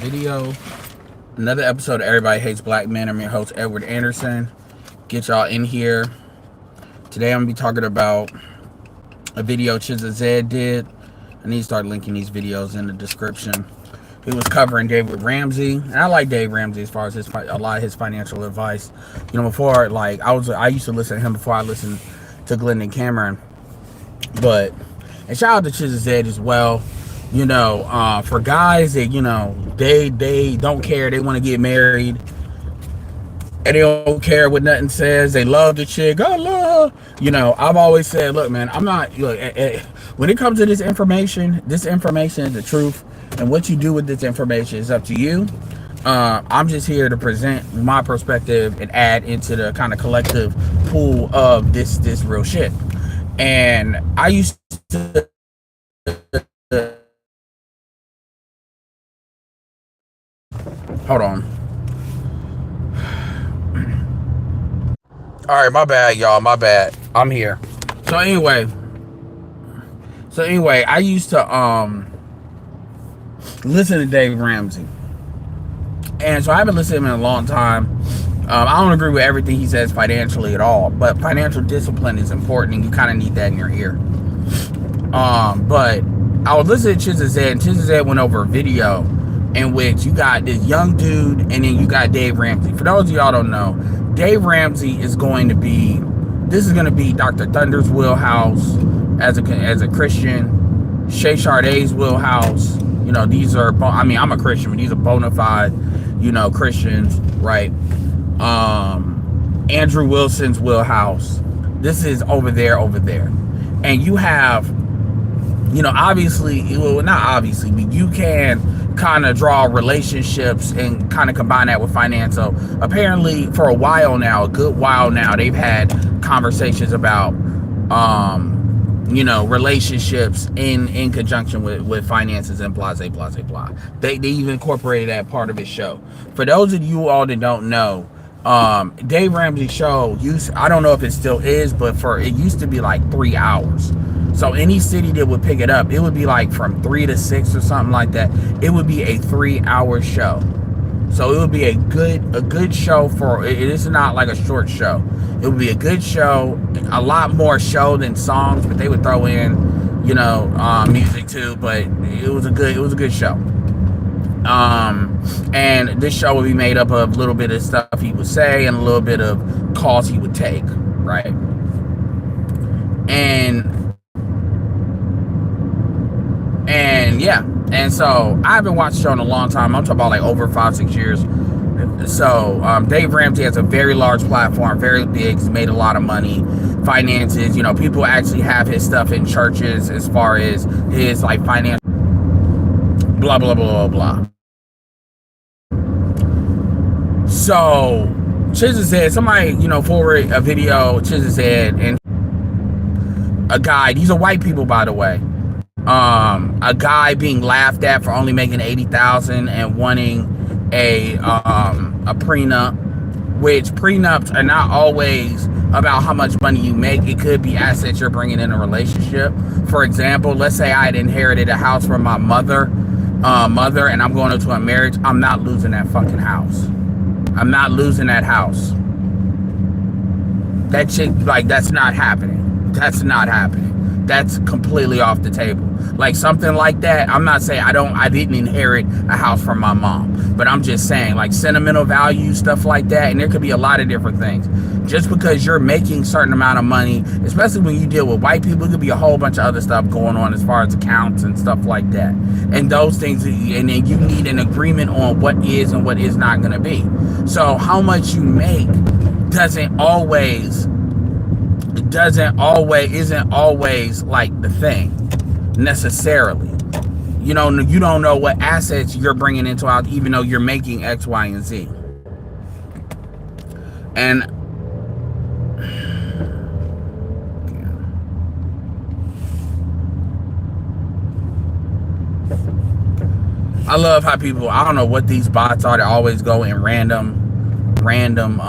Video. Another episode of Everybody Hates Black Men. I'm your host, Edward Anderson. Get y'all in here. Today I'm going to be talking about a video ChisZ did. I need to start linking these videos in the description. He was covering David Ramsey. And I like Dave Ramsey as far as a lot of his financial advice. You know, before, like, I used to listen to him before I listened to Glenn and Cameron. And shout out to ChisZ as well. You know, for guys that, you know, they don't care, they want to get married, and they don't care what nothing says, they love the chick, I love, you know, I've always said, look, man, I'm not, look, when it comes to this information is the truth, and what you do with this information is up to you. I'm just here to present my perspective and add into the kind of collective pool of this real shit. And I used to hold on. All right, my bad, y'all. My bad. I'm here. So anyway, I used to listen to Dave Ramsey, and so I haven't listened to him in a long time. I don't agree with everything he says financially at all, but financial discipline is important, and you kind of need that in your ear. But I was listening to ChisZ, and ChisZ went over a video in which you got this young dude, and then you got Dave Ramsey. For those of y'all don't know, Dave Ramsey is going to be Dr. Thunder's wheelhouse as a Christian, Shay Shardae's wheelhouse. You know, these are, I mean, I'm a Christian, but these are bona fide, you know, Christians, right? Andrew Wilson's wheelhouse. This is over there. And you have, you know, obviously, well, not obviously, but you can kind of draw relationships and kind of combine that with finance. So apparently for a while now, a good while now, they've had conversations about, you know, relationships in conjunction with finances and blah, blah, blah, blah. They even incorporated that part of his show. For those of you all that don't know, Dave Ramsey's show I don't know if it still is, but it used to be like 3 hours. So any city that would pick it up, it would be like from 3 to 6 or something like that. It would be a 3-hour show. So it would be a good show it is not like a short show. It would be a good show, a lot more show than songs, but they would throw in, you know, music too. But it was a good show. And this show would be made up of a little bit of stuff he would say and a little bit of calls he would take, right? And yeah, and so I haven't watched the show in a long time. I'm talking about like over 5-6 years. So Dave Ramsey has a very large platform, very big. He's made a lot of money, finances. You know, people actually have his stuff in churches as far as his like finance. Blah blah blah blah blah. So ChisZ, somebody, you know, forward a video. ChisZ and a guy. These are white people, by the way. A guy being laughed at for only making $80,000 and wanting a prenup, which prenups are not always about how much money you make. It could be assets you're bringing in a relationship. For example, let's say I had inherited a house from my mother, and I'm going into a marriage. I'm not losing that fucking house. I'm not losing that house. That chick, like, that's not happening. That's not happening. That's completely off the table. Like something like that, I'm not saying I didn't inherit a house from my mom, but I'm just saying like sentimental value, stuff like that, and there could be a lot of different things. Just because you're making certain amount of money, especially when you deal with white people, it could be a whole bunch of other stuff going on as far as accounts and stuff like that. And those things, and then you need an agreement on what is and what is not going to be. So how much you make isn't always like the thing necessarily. You know, you don't know what assets you're bringing into out, even though you're making X, Y, and Z. And I love how people, I don't know what these bots are, they always go in random random,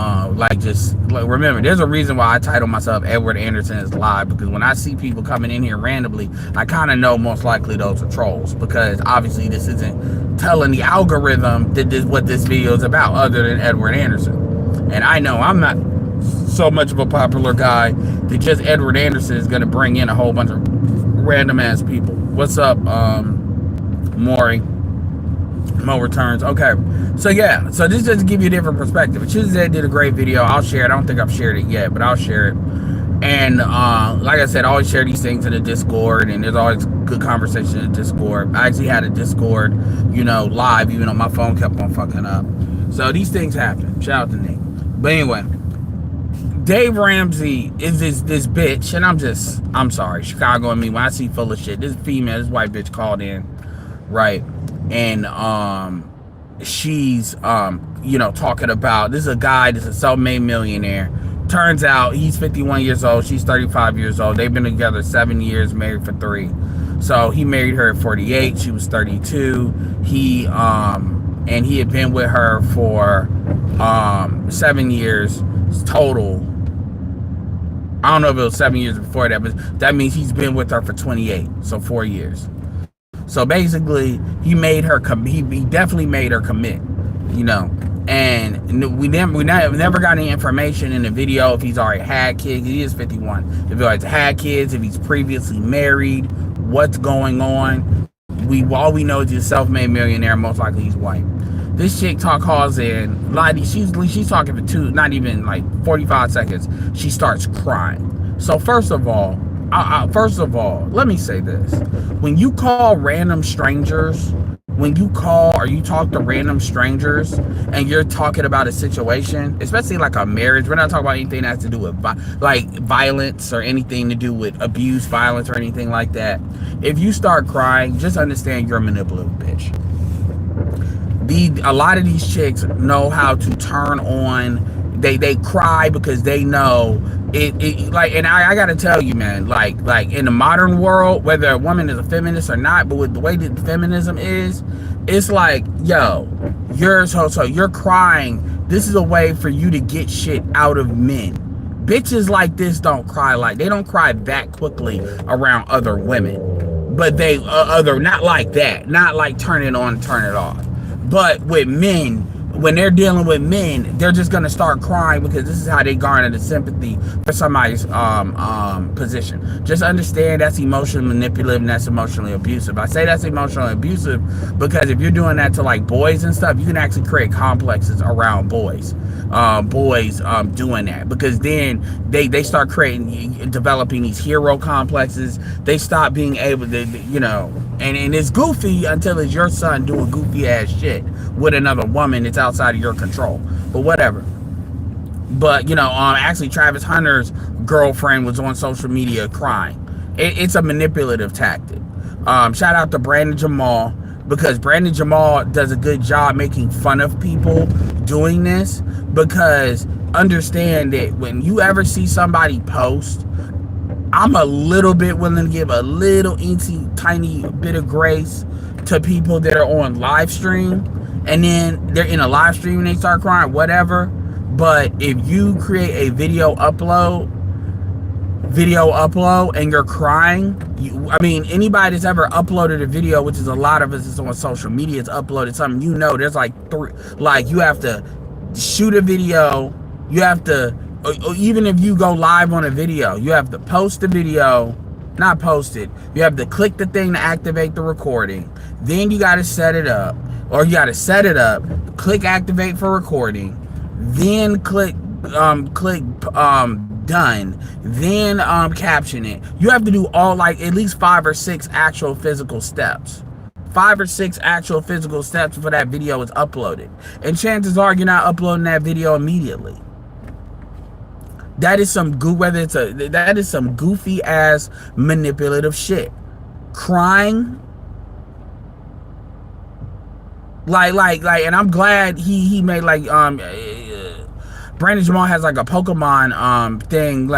remember, there's a reason why I title myself Edward Anderson is Live, because when I see people coming in here randomly, I kind of know most likely those are trolls, because obviously this isn't telling the algorithm that this what this video is about, other than Edward Anderson. And I know I'm not so much of a popular guy that just Edward Anderson is going to bring in a whole bunch of random ass people. What's up, Maury? Mo returns. Okay, so yeah, so this just to give you a different perspective. ChisZ did a great video. I'll share it. I don't think I've shared it yet, but I'll share it. And like I said, I always share these things in the Discord, and there's always good conversation in the Discord. I actually had a Discord, live, even though my phone kept on fucking up. So these things happen. Shout out to Nick. But anyway, Dave Ramsey is this bitch, and I'm sorry, Chicago and me, when I see full of shit, this white bitch called in, right? And she's talking about, this is a guy that's a self-made millionaire. Turns out he's 51 years old, she's 35 years old. They've been together 7 years, married for 3. So he married her at 48, she was 32. He had been with her for 7 years total. I don't know if it was 7 years before that, but that means he's been with her for 28, so 4 years. So basically, he made her he definitely made her commit, And we never got any information in the video if he's already had kids. He is 51. If he already had kids, if he's previously married, what's going on? All we know is he's a self-made millionaire. Most likely he's white. This chick calls in. She's talking for not even like 45 seconds. She starts crying. So first of all, let me say this. When you call random strangers, when you call or you talk to random strangers and you're talking about a situation, especially like a marriage, we're not talking about anything that has to do with like violence or anything to do with abuse, violence, or anything like that. If you start crying, just understand you're a manipulative bitch. A lot of these chicks know how to turn on. They cry because they know and I gotta tell you, man, like in the modern world, whether a woman is a feminist or not, but with the way that feminism is, it's like, yo, you're crying. This is a way for you to get shit out of men. Bitches like this don't cry they don't cry that quickly around other women, but they not like that, not like turn it on, turn it off. But with men, when they're dealing with men, they're just gonna start crying because this is how they garner the sympathy for somebody's position. Just understand that's emotionally manipulative and that's emotionally abusive. I say that's emotionally abusive because if you're doing that to like boys and stuff, you can actually create complexes around boys. Doing that, because then they start developing these hero complexes. They stop being able to, and it's goofy until it's your son doing goofy ass shit with another woman that's outside of your control, but whatever. But actually Travis Hunter's girlfriend was on social media crying. It's a manipulative tactic. Shout out to Brandon Jamal, because Brandon Jamal does a good job making fun of people doing this. Because understand that when you ever see somebody post, I'm a little bit willing to give a little tiny bit of grace to people that are on live stream, and then they're in a live stream and they start crying, whatever. But if you create a video upload and you're crying, anybody that's ever uploaded a video, which is a lot of us is on social media, it's uploaded something, there's like 3, you have to shoot a video, you have to, even if you go live on a video, you have to post the video, not post it, you have to click the thing to activate the recording, then you got to set it up, click activate for recording, then click done, then caption it. You have to do all at least 5 or 6 actual physical steps. 5 or 6 actual physical steps before that video is uploaded. And chances are you're not uploading that video immediately. That is some goofy ass manipulative shit. Crying. And I'm glad he made Brandon Jamal has like a Pokemon thing,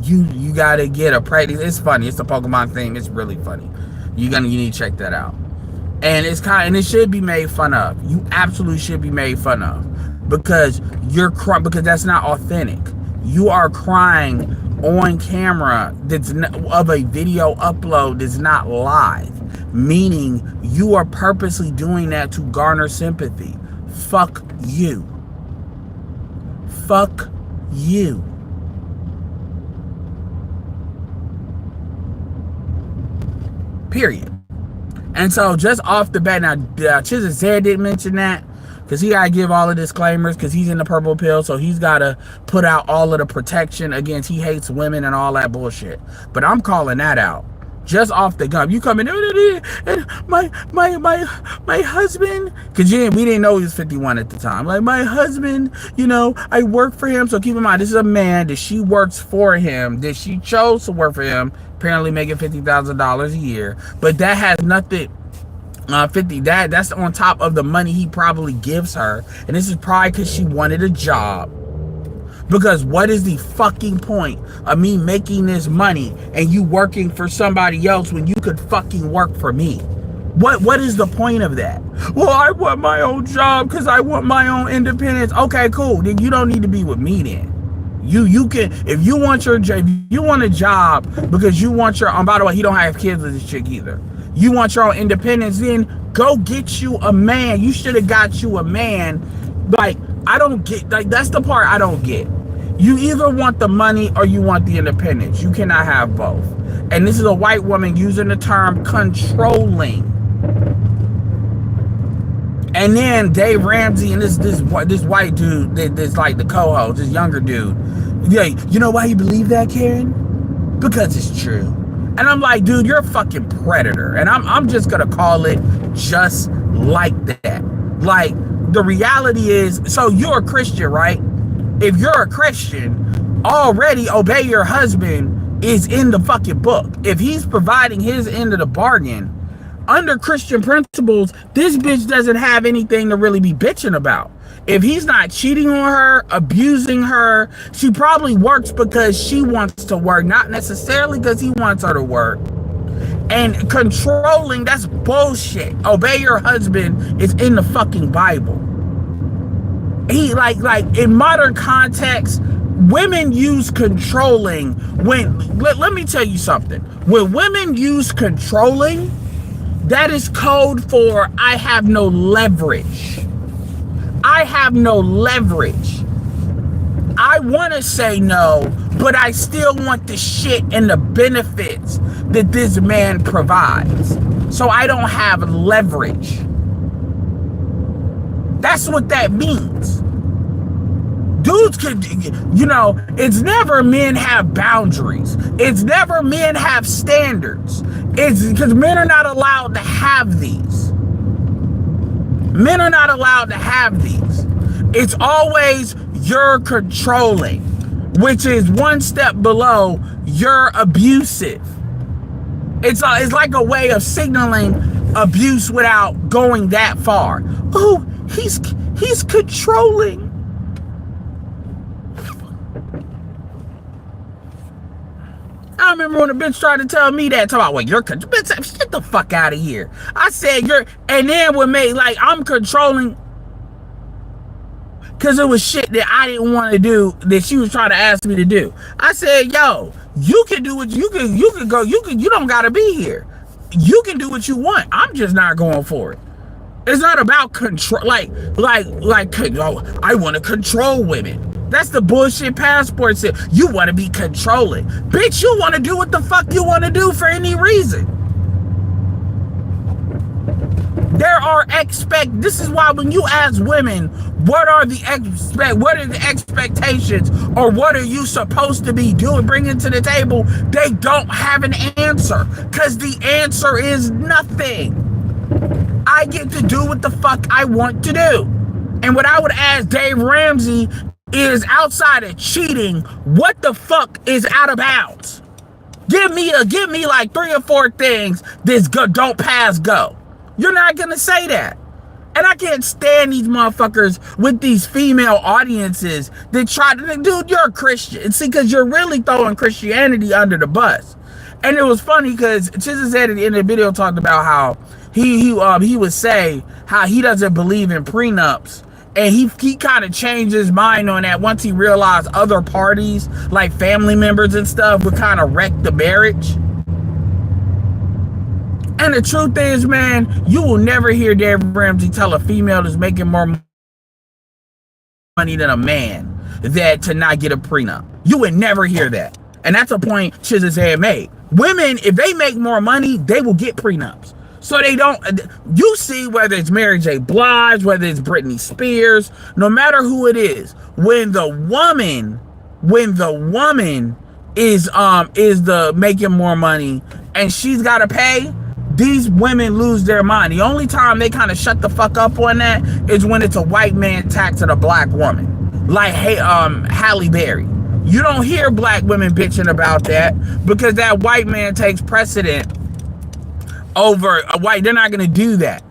you gotta get a practice. It's funny, it's the Pokemon thing, it's really funny. You need to check that out. And it should be made fun of. You absolutely should be made fun of. because you're crying, because that's not authentic. You are crying on camera that's of a video upload that's not live, meaning you are purposely doing that to garner sympathy. Fuck you. Fuck you. Period. And so just off the bat, now ChisZ didn't mention that because he gotta give all the disclaimers because he's in the purple pill, so he's gotta put out all of the protection against he hates women and all that bullshit. But I'm calling that out. Just off the gun. You come in, and my husband, because we didn't know he was 51 at the time. Like, my husband, you know, I work for him. So keep in mind, this is a man that she works for him, that she chose to work for him, apparently making $50,000 a year. But that has nothing, that's on top of the money he probably gives her. And this is probably because she wanted a job. Because what is the fucking point of me making this money and you working for somebody else when you could fucking work for me? What is the point of that? Well, I want my own job because I want my own independence. Okay, cool. Then you don't need to be with me then. You can, if you want your job, you want a job because you want your, by the way, he don't have kids with this chick either. You want your own independence, then go get you a man. You should have got you a man. Like, I don't get, like, that's the part I don't get. You either want the money or you want the independence. You cannot have both. And this is a white woman using the term controlling. And then Dave Ramsey and this white dude, this like the co-host, this younger dude. Yeah, you know why you believe that, Karen? Because it's true. And I'm like, dude, you're a fucking predator. And I'm just gonna call it just like that. Like, the reality is, so you're a Christian, right? If you're a Christian, already obey your husband is in the fucking book. If he's providing his end of the bargain, under Christian principles, this bitch doesn't have anything to really be bitching about. If he's not cheating on her, abusing her, she probably works because she wants to work, not necessarily because he wants her to work. And controlling, that's bullshit. Obey your husband is in the fucking Bible. He like in modern context, women use controlling when, let me tell you something. When women use controlling, that is code for I have no leverage. I have no leverage. I want to say no, but I still want the shit and the benefits that this man provides. So I don't have leverage. That's what that means. Dudes could, you know, it's never men have boundaries. It's never men have standards. It's because men are not allowed to have these. Men are not allowed to have these. It's always you're controlling, which is one step below you're abusive. It's like a way of signaling abuse without going that far. Oh, he's controlling. I remember when a bitch tried to tell me that, talk about, well, you're bitch, get the fuck out of here. I said and then what made, like, I'm controlling because it was shit that I didn't want to do that she was trying to ask me to do. I said, yo, you can do what you can go, you don't gotta be here. You can do what you want. I'm just not going for it. It's not about control, like, oh, I want to control women. That's the bullshit passport said. You want to be controlling. Bitch, you want to do what the fuck you want to do for any reason. There are this is why when you ask women, what are the expectations or what are you supposed to be doing, bringing to the table, they don't have an answer because the answer is nothing. I get to do what the fuck I want to do. And what I would ask Dave Ramsey is, outside of cheating, what the fuck is out of bounds? Give me like 3 or 4 things that's don't pass go. You're not gonna say that. And I can't stand these motherfuckers with these female audiences that try to, dude, you're a Christian. See, because you're really throwing Christianity under the bus. And it was funny because ChisZ at the end of the video talked about how he would say how he doesn't believe in prenups And he kind of changed his mind on that once he realized other parties, like family members and stuff, would kind of wreck the marriage. And the truth is, man, you will never hear Dave Ramsey tell a female that's making more money than a man that to not get a prenup. You would never hear that. And that's a point ChisZ had made. Women, if they make more money, they will get prenups. So they don't, you see, whether it's Mary J. Blige, whether it's Britney Spears, no matter who it is, when the woman is the making more money and she's got to pay, these women lose their mind. The only time they kind of shut the fuck up on that is when it's a white man taxing a black woman, like Halle Berry. You don't hear black women bitching about that because that white man takes precedent over a white. They're not going to do that.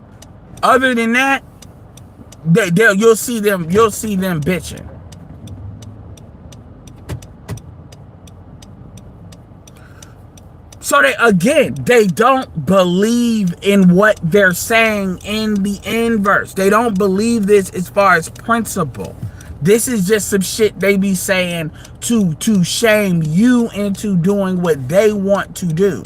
Other than that, you'll see them bitching. So they don't believe in what they're saying in the inverse. They don't believe this as far as principle. This is just some shit they be saying to shame you into doing what they want to do.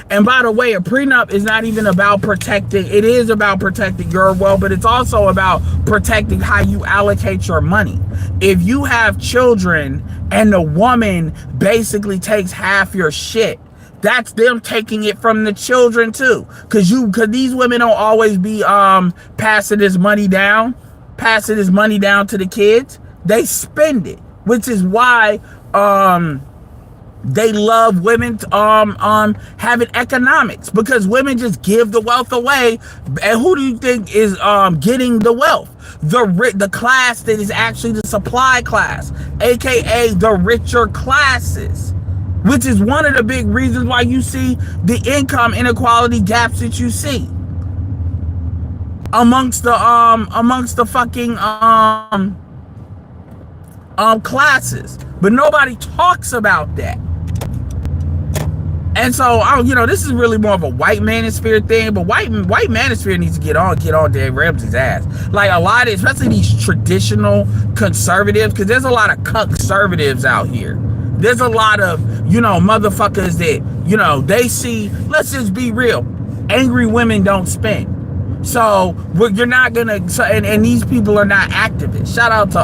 And by the way, a prenup is not even about protecting. It is about protecting your wealth, but it's also about protecting how you allocate your money. If you have children and the woman basically takes half your shit, that's them taking it from the children too. Cause these women don't always be passing this money down to the kids. They spend it, which is why they love women having economics, because women just give the wealth away. And who do you think is getting the wealth? The class that is actually the supply class, aka the richer classes, which is one of the big reasons why you see the income inequality gaps that you see amongst the fucking classes. But nobody talks about that. And so, this is really more of a white manosphere thing, but white manosphere needs to get on Dave Ramsey's ass. Like a lot of, especially these traditional conservatives, because there's a lot of conservatives out here. There's a lot of, motherfuckers that, they see, let's just be real, angry women don't spend. So you're not gonna, and these people are not activists. Shout out to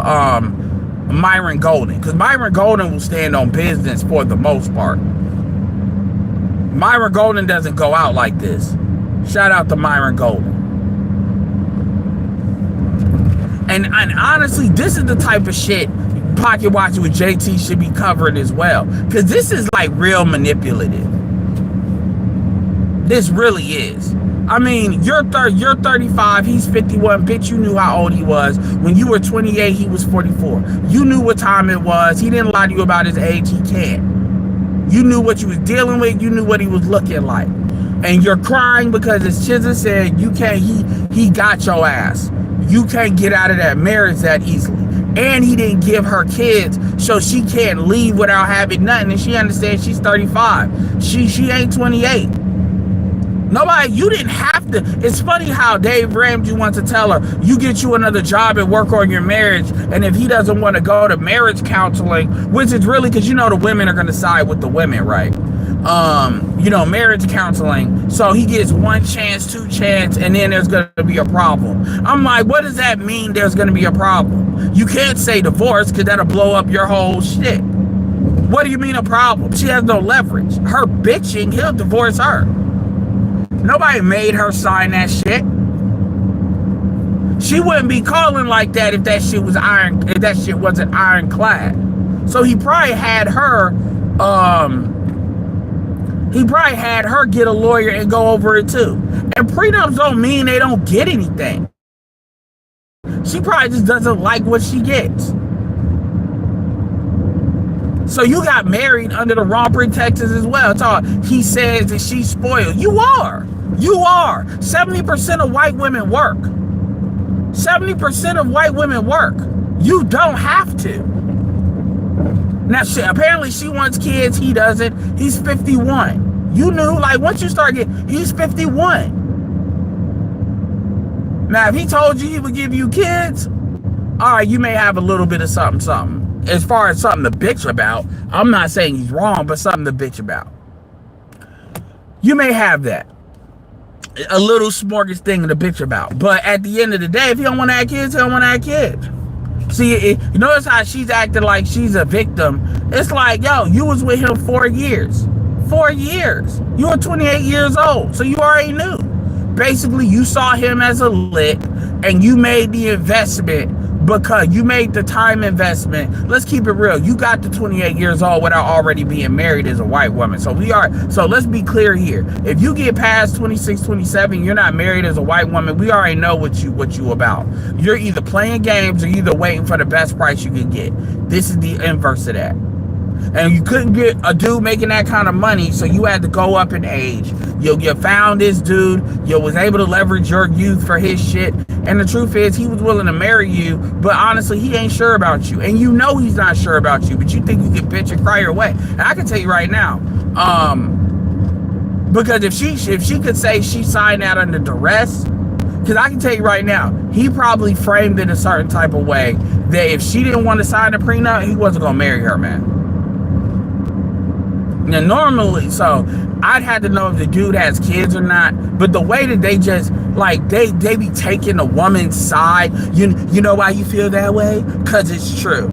Myron Golden, because Myron Golden will stand on business for the most part. Myron Golden doesn't go out like this. Shout out to Myron Golden. And honestly, this is the type of shit Pocket Watching with JT should be covering as well, because this is like real manipulative. This really is. I mean, you're 35, he's 51. Bitch, you knew how old he was. When you were 28, he was 44. You knew what time it was. He didn't lie to you about his age. He can't. You knew what you was dealing with. You knew what he was looking like. And you're crying because, as ChisZ said, you can't, he got your ass. You can't get out of that marriage that easily. And he didn't give her kids, so she can't leave without having nothing. And she understands she's 35. She ain't 28. Nobody, you didn't have to. It's funny how Dave Ramsey wants to tell her, you get you another job and work on your marriage. And if he doesn't want to go to marriage counseling, which is really because the women are going to side with the women, right? Marriage counseling. So he gets one chance, two chance, and then there's going to be a problem. I'm like, what does that mean there's going to be a problem? You can't say divorce because that'll blow up your whole shit. What do you mean a problem? She has no leverage. Her bitching, he'll divorce her. Nobody made her sign that shit. She wouldn't be calling like that if that shit wasn't ironclad. So he probably had her get a lawyer and go over it too. And prenups don't mean they don't get anything. She probably just doesn't like what she gets. So you got married under the wrong pretexts as well. So he says that she's spoiled. You are. 70% of white women work. 70% of white women work. You don't have to. Now, apparently she wants kids. He doesn't. He's 51. You knew, like, once you start getting, he's 51. Now, if he told you he would give you kids, all right, you may have a little bit of something, something. As far as something to bitch about, I'm not saying he's wrong, but something to bitch about. You may have that. A little smorgasbord thing to bitch about. But at the end of the day, if he don't want to have kids, he don't want to have kids. See, you notice how she's acting like she's a victim. It's like, yo, you was with him 4 years. 4 years. You were 28 years old, so you already knew. Basically, you saw him as a lick, and you made the investment because you made the time investment. Let's keep it real. You got to 28 years old without already being married as a white woman. So let's be clear here. If you get past 26, 27, you're not married as a white woman, we already know what you about. You're either playing games or either waiting for the best price you can get. This is the inverse of that. And you couldn't get a dude making that kind of money, so you had to go up in age. You found this dude, you was able to leverage your youth for his shit, and the truth is, he was willing to marry you, but honestly, he ain't sure about you. And you know he's not sure about you, but you think you can bitch and cry your way. And I can tell you right now, because if she could say she signed out under duress, because I can tell you right now, he probably framed it a certain type of way that if she didn't want to sign a prenup, he wasn't going to marry her, man. Now, normally, so I'd have to know if the dude has kids or not, but the way that they just, like, they be taking the woman's side, you know why you feel that way? Because it's true.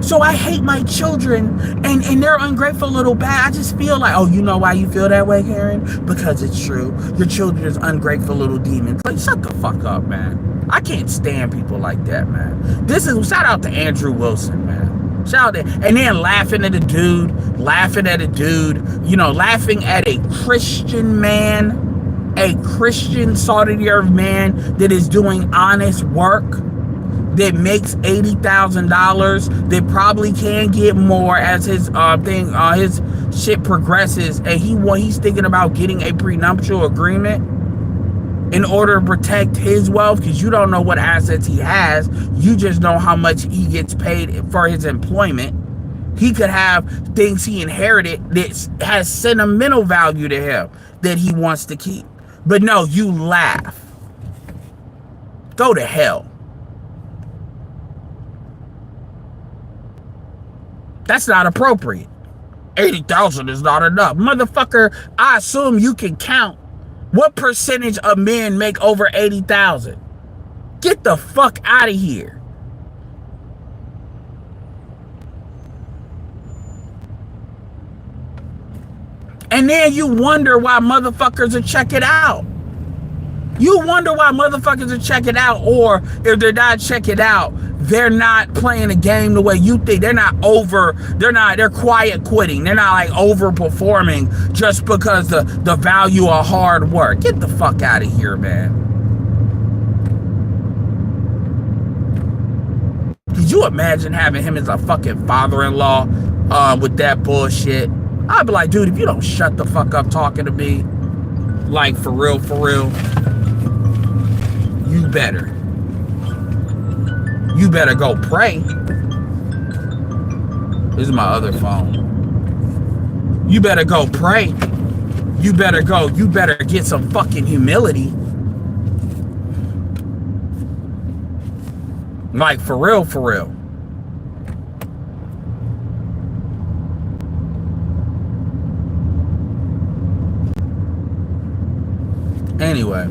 So I hate my children, and they're ungrateful little bad. I just feel like, oh, you know why you feel that way, Karen? Because it's true. Your children is ungrateful little demons. Like, shut the fuck up, man. I can't stand people like that, man. Shout out to Andrew Wilson, man. Shout out, and then laughing at a dude, laughing at a Christian man, a Christian Salt of the Earth man that is doing honest work, that makes $80,000, that probably can get more as his his shit progresses, and he's thinking about getting a prenuptial agreement in order to protect his wealth, because you don't know what assets he has. You just know how much he gets paid for his employment. He could have things he inherited that has sentimental value to him that he wants to keep. But no, you laugh. Go to hell. That's not appropriate. 80,000 is not enough. Motherfucker, I assume you can count. What percentage of men make over 80,000? Get the fuck out of here. And then you wonder why motherfuckers are checking out. You wonder why motherfuckers are checking out, or if they're not checking out, they're not playing the game the way you think. They're quiet quitting. They're not like overperforming just because the value of hard work. Get the fuck out of here, man. Could you imagine having him as a fucking father-in-law with that bullshit? I'd be like, dude, if you don't shut the fuck up talking to me, like for real, you better go pray. This is my other phone. You better go pray. You better get some fucking humility. Like for real. Anyway.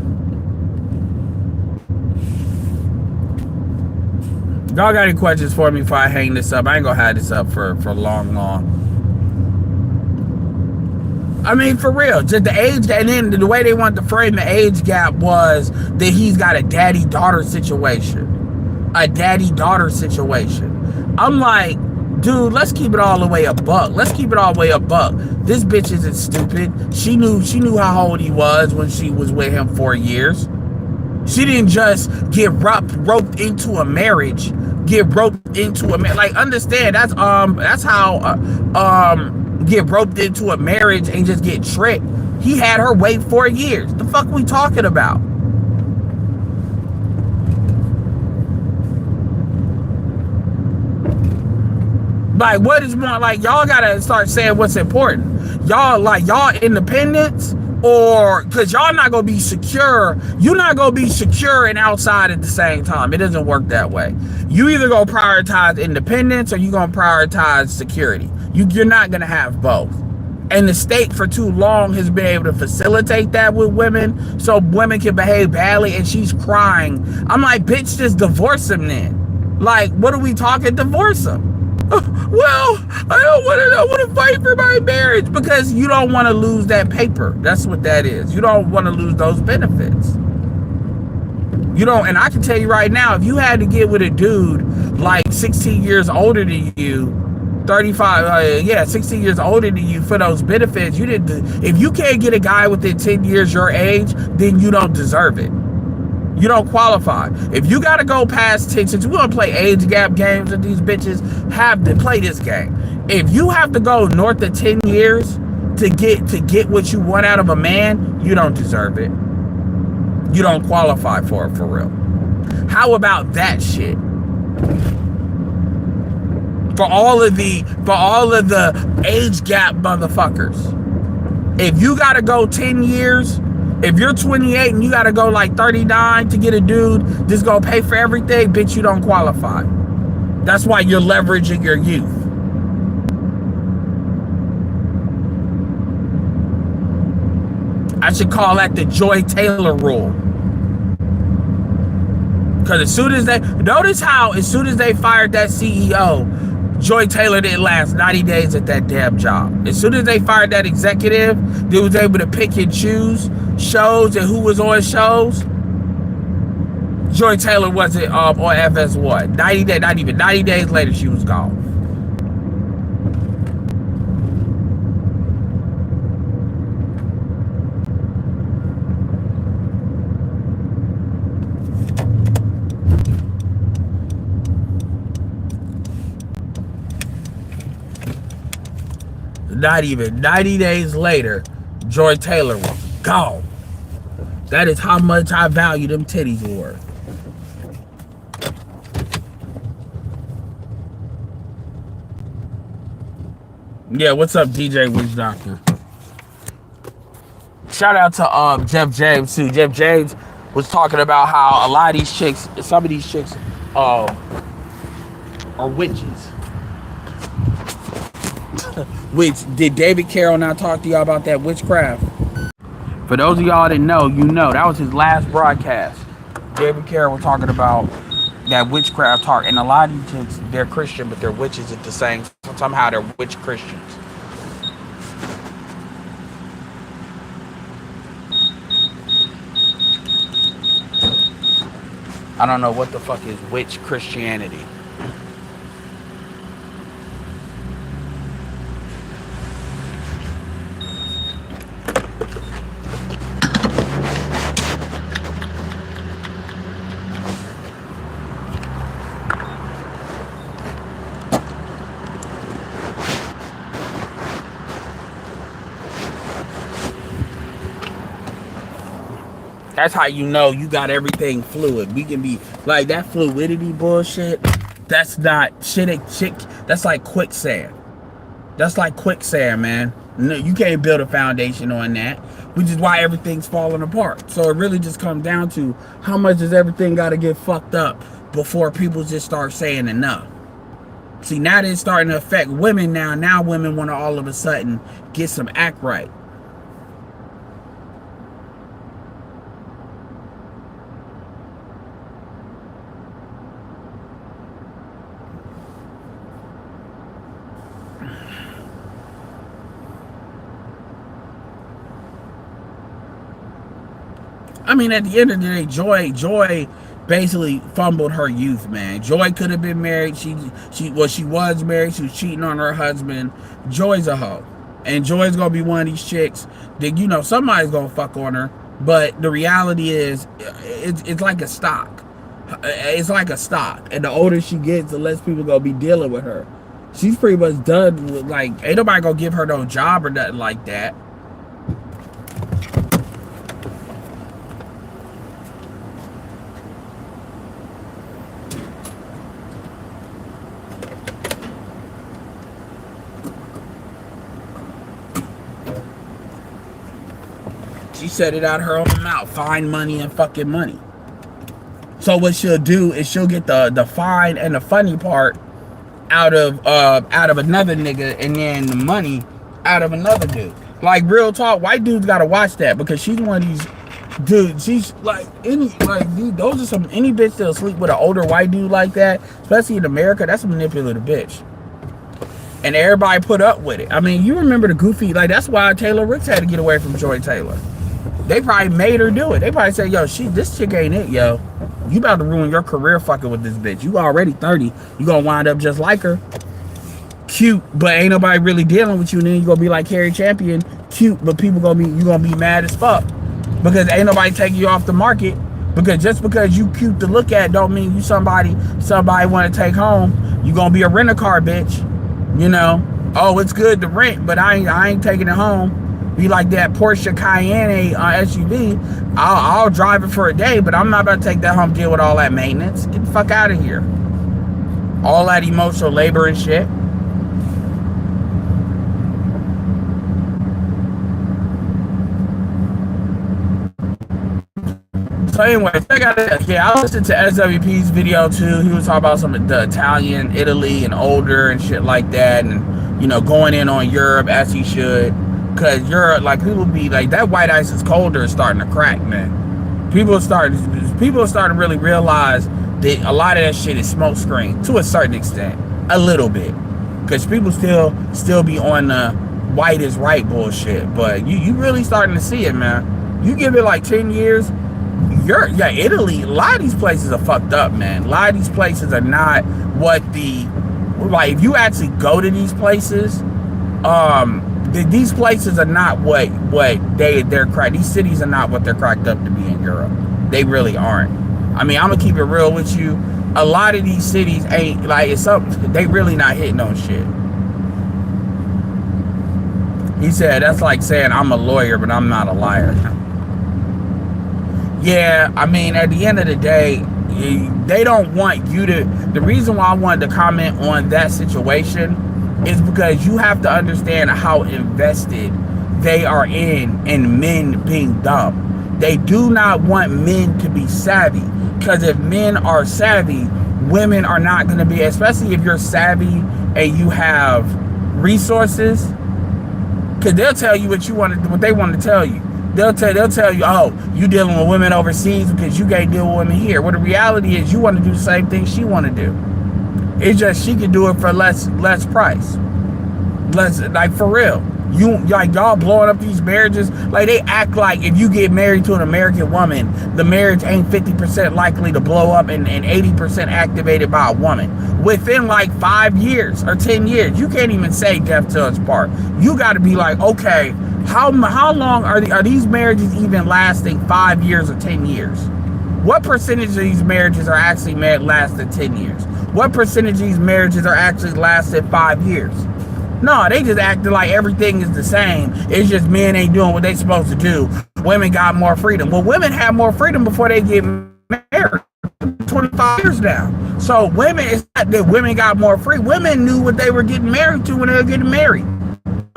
Y'all got any questions for me before I hang this up? I ain't gonna have this up for long. I mean, for real, just the age, and then the way they want to frame the age gap was that he's got a daddy-daughter situation. I'm like, dude, let's keep it all the way a buck. This bitch isn't stupid. She knew how old he was when she was with him 4 years. She didn't just get roped into a marriage. Like, understand, that's how get roped into a marriage and just get tricked. He had her wait 4 years. The fuck we talking about? Like, what is more, like, y'all gotta start saying what's important. Y'all independence or because y'all not gonna be secure. You're not gonna be secure and outside at the same time. It doesn't work that way. You either gonna prioritize independence or you gonna prioritize security. You're not gonna have both. And the state for too long has been able to facilitate that with women, so women can behave badly, and she's crying. I'm like, bitch, just divorce him then. Like, what are we talking? Divorce him. Well, I want to fight for my marriage, because you don't want to lose that paper. That's what that is. You don't want to lose those benefits. You don't, and I can tell you right now, if you had to get with a dude like 16 years older than you, 16 years older than you for those benefits, you didn't. If you can't get a guy within 10 years your age, then you don't deserve it. You don't qualify. If you gotta go past 10, since we're gonna play age gap games with these bitches, have to play this game. If you have to go north of 10 years to get what you want out of a man, you don't deserve it. You don't qualify for it, for real. How about that shit? For all of the age gap motherfuckers. If you gotta go 10 years, if you're 28 and you gotta go like 39 to get a dude just gonna pay for everything, bitch, you don't qualify. That's why you're leveraging your youth. I should call that the Joy Taylor rule. Because as soon as they fired that CEO, Joy Taylor didn't last 90 days at that damn job. As soon as they fired that executive, they was able to pick and choose shows and who was on shows. Joy Taylor wasn't on FS1. 90 days, not even 90 days later, she was gone. Not even 90 days later, Joy Taylor was gone. That is how much I value them titties were. Yeah, what's up, DJ Witch Doctor? Shout out to Jeff James too. Jeff James was talking about how a lot of these chicks, some of these chicks, are witches. Which, did David Carroll not talk to y'all about that witchcraft? For those of y'all that know, you know, that was his last broadcast. David Carroll was talking about that witchcraft talk. And a lot of these chicks, they're Christian, but they're witches at the same, somehow they're witch Christians. I don't know what the fuck is witch Christianity. That's how you know you got everything fluid. We can be like that fluidity bullshit. That's not shit. That's like quicksand. That's like quicksand, man. No, you can't build a foundation on that, which is why everything's falling apart. So it really just comes down to how much does everything got to get fucked up before people just start saying enough. See, now it's starting to affect women now. Now women want to all of a sudden get some act right. I mean, at the end of the day, Joy basically fumbled her youth, man. Joy could have been married. She was married. She was cheating on her husband. Joy's a hoe. And Joy's going to be one of these chicks that, you know, somebody's going to fuck on her. But the reality is, it's like a stock. It's like a stock. And the older she gets, the less people going to be dealing with her. She's pretty much done with, like, ain't nobody going to give her no job or nothing like that. She said it out of her own mouth. Fine money and fucking money. So what she'll do is she'll get the fine and the funny part out of another nigga, and then the money out of another dude. Like, real talk, white dudes gotta watch that, because she's one of these dudes. She's like, dude, those are some, any bitch that'll sleep with an older white dude like that, especially in America, that's a manipulative bitch. And everybody put up with it. I mean, you remember the goofy, like, that's why Taylor Ricks had to get away from Joy Taylor. They probably made her do it. They probably said, yo, this chick ain't it, yo. You about to ruin your career fucking with this bitch. You already 30. You gonna wind up just like her. Cute, but ain't nobody really dealing with you. And then you gonna be like Carrie Champion. Cute, but you gonna be mad as fuck. Because ain't nobody taking you off the market. Because just because you cute to look at don't mean you somebody want to take home. You gonna be a rent-a-car bitch. You know? Oh, it's good to rent, but I ain't taking it home. Be like that Porsche Cayenne SUV. I'll drive it for a day, but I'm not about to take that home, deal with all that maintenance. Get the fuck out of here. All that emotional labor and shit. So anyway, check out that. Yeah, I listened to SWP's video too. He was talking about some of the Italian, Italy, and older and shit like that, and you know, going in on Europe as he should. Cause you're like, people be like, that white ice is colder, is starting to crack, man. People are starting to really realize that a lot of that shit is smoke screen to a certain extent, a little bit. Cause people still be on the white is right bullshit, but you really starting to see it, man. You give it like 10 years, Italy, a lot of these places are fucked up, man. A lot of these places are not what like, if you actually go to these places, these places are not what they're cracked. These cities are not what they're cracked up to be in Europe. They really aren't. I mean, I'm gonna keep it real with you. A lot of these cities ain't like, it's something, they really not hitting on shit. He said that's like saying I'm a lawyer, but I'm not a liar. Yeah, I mean, at the end of the day, they don't want you to. The reason why I wanted to comment on that situation is because you have to understand how invested they are in men being dumb. They do not want men to be savvy, because if men are savvy, women are not going to be, especially if you're savvy and you have resources, because they'll tell you what they want to tell you. They'll tell you, oh, you dealing with women overseas because you can't deal with women here. Well, the reality is you want to do the same thing she want to do. It's just she can do it for less price. Like, for real. You like, y'all blowing up these marriages. Like, they act like if you get married to an American woman, the marriage ain't 50% likely to blow up and 80% activated by a woman. Within like 5 years or 10 years, you can't even say death to us part. You got to be like, okay, how long are these marriages even lasting? 5 years or 10 years? What percentage of these marriages are actually lasted 10 years? What percentage of these marriages are actually lasted 5 years? No, they just acting like everything is the same. It's just men ain't doing what they supposed to do. Women got more freedom. Well, women have more freedom before they get married. 25 years now. So women, it's not that women got more free. Women knew what they were getting married to when they were getting married.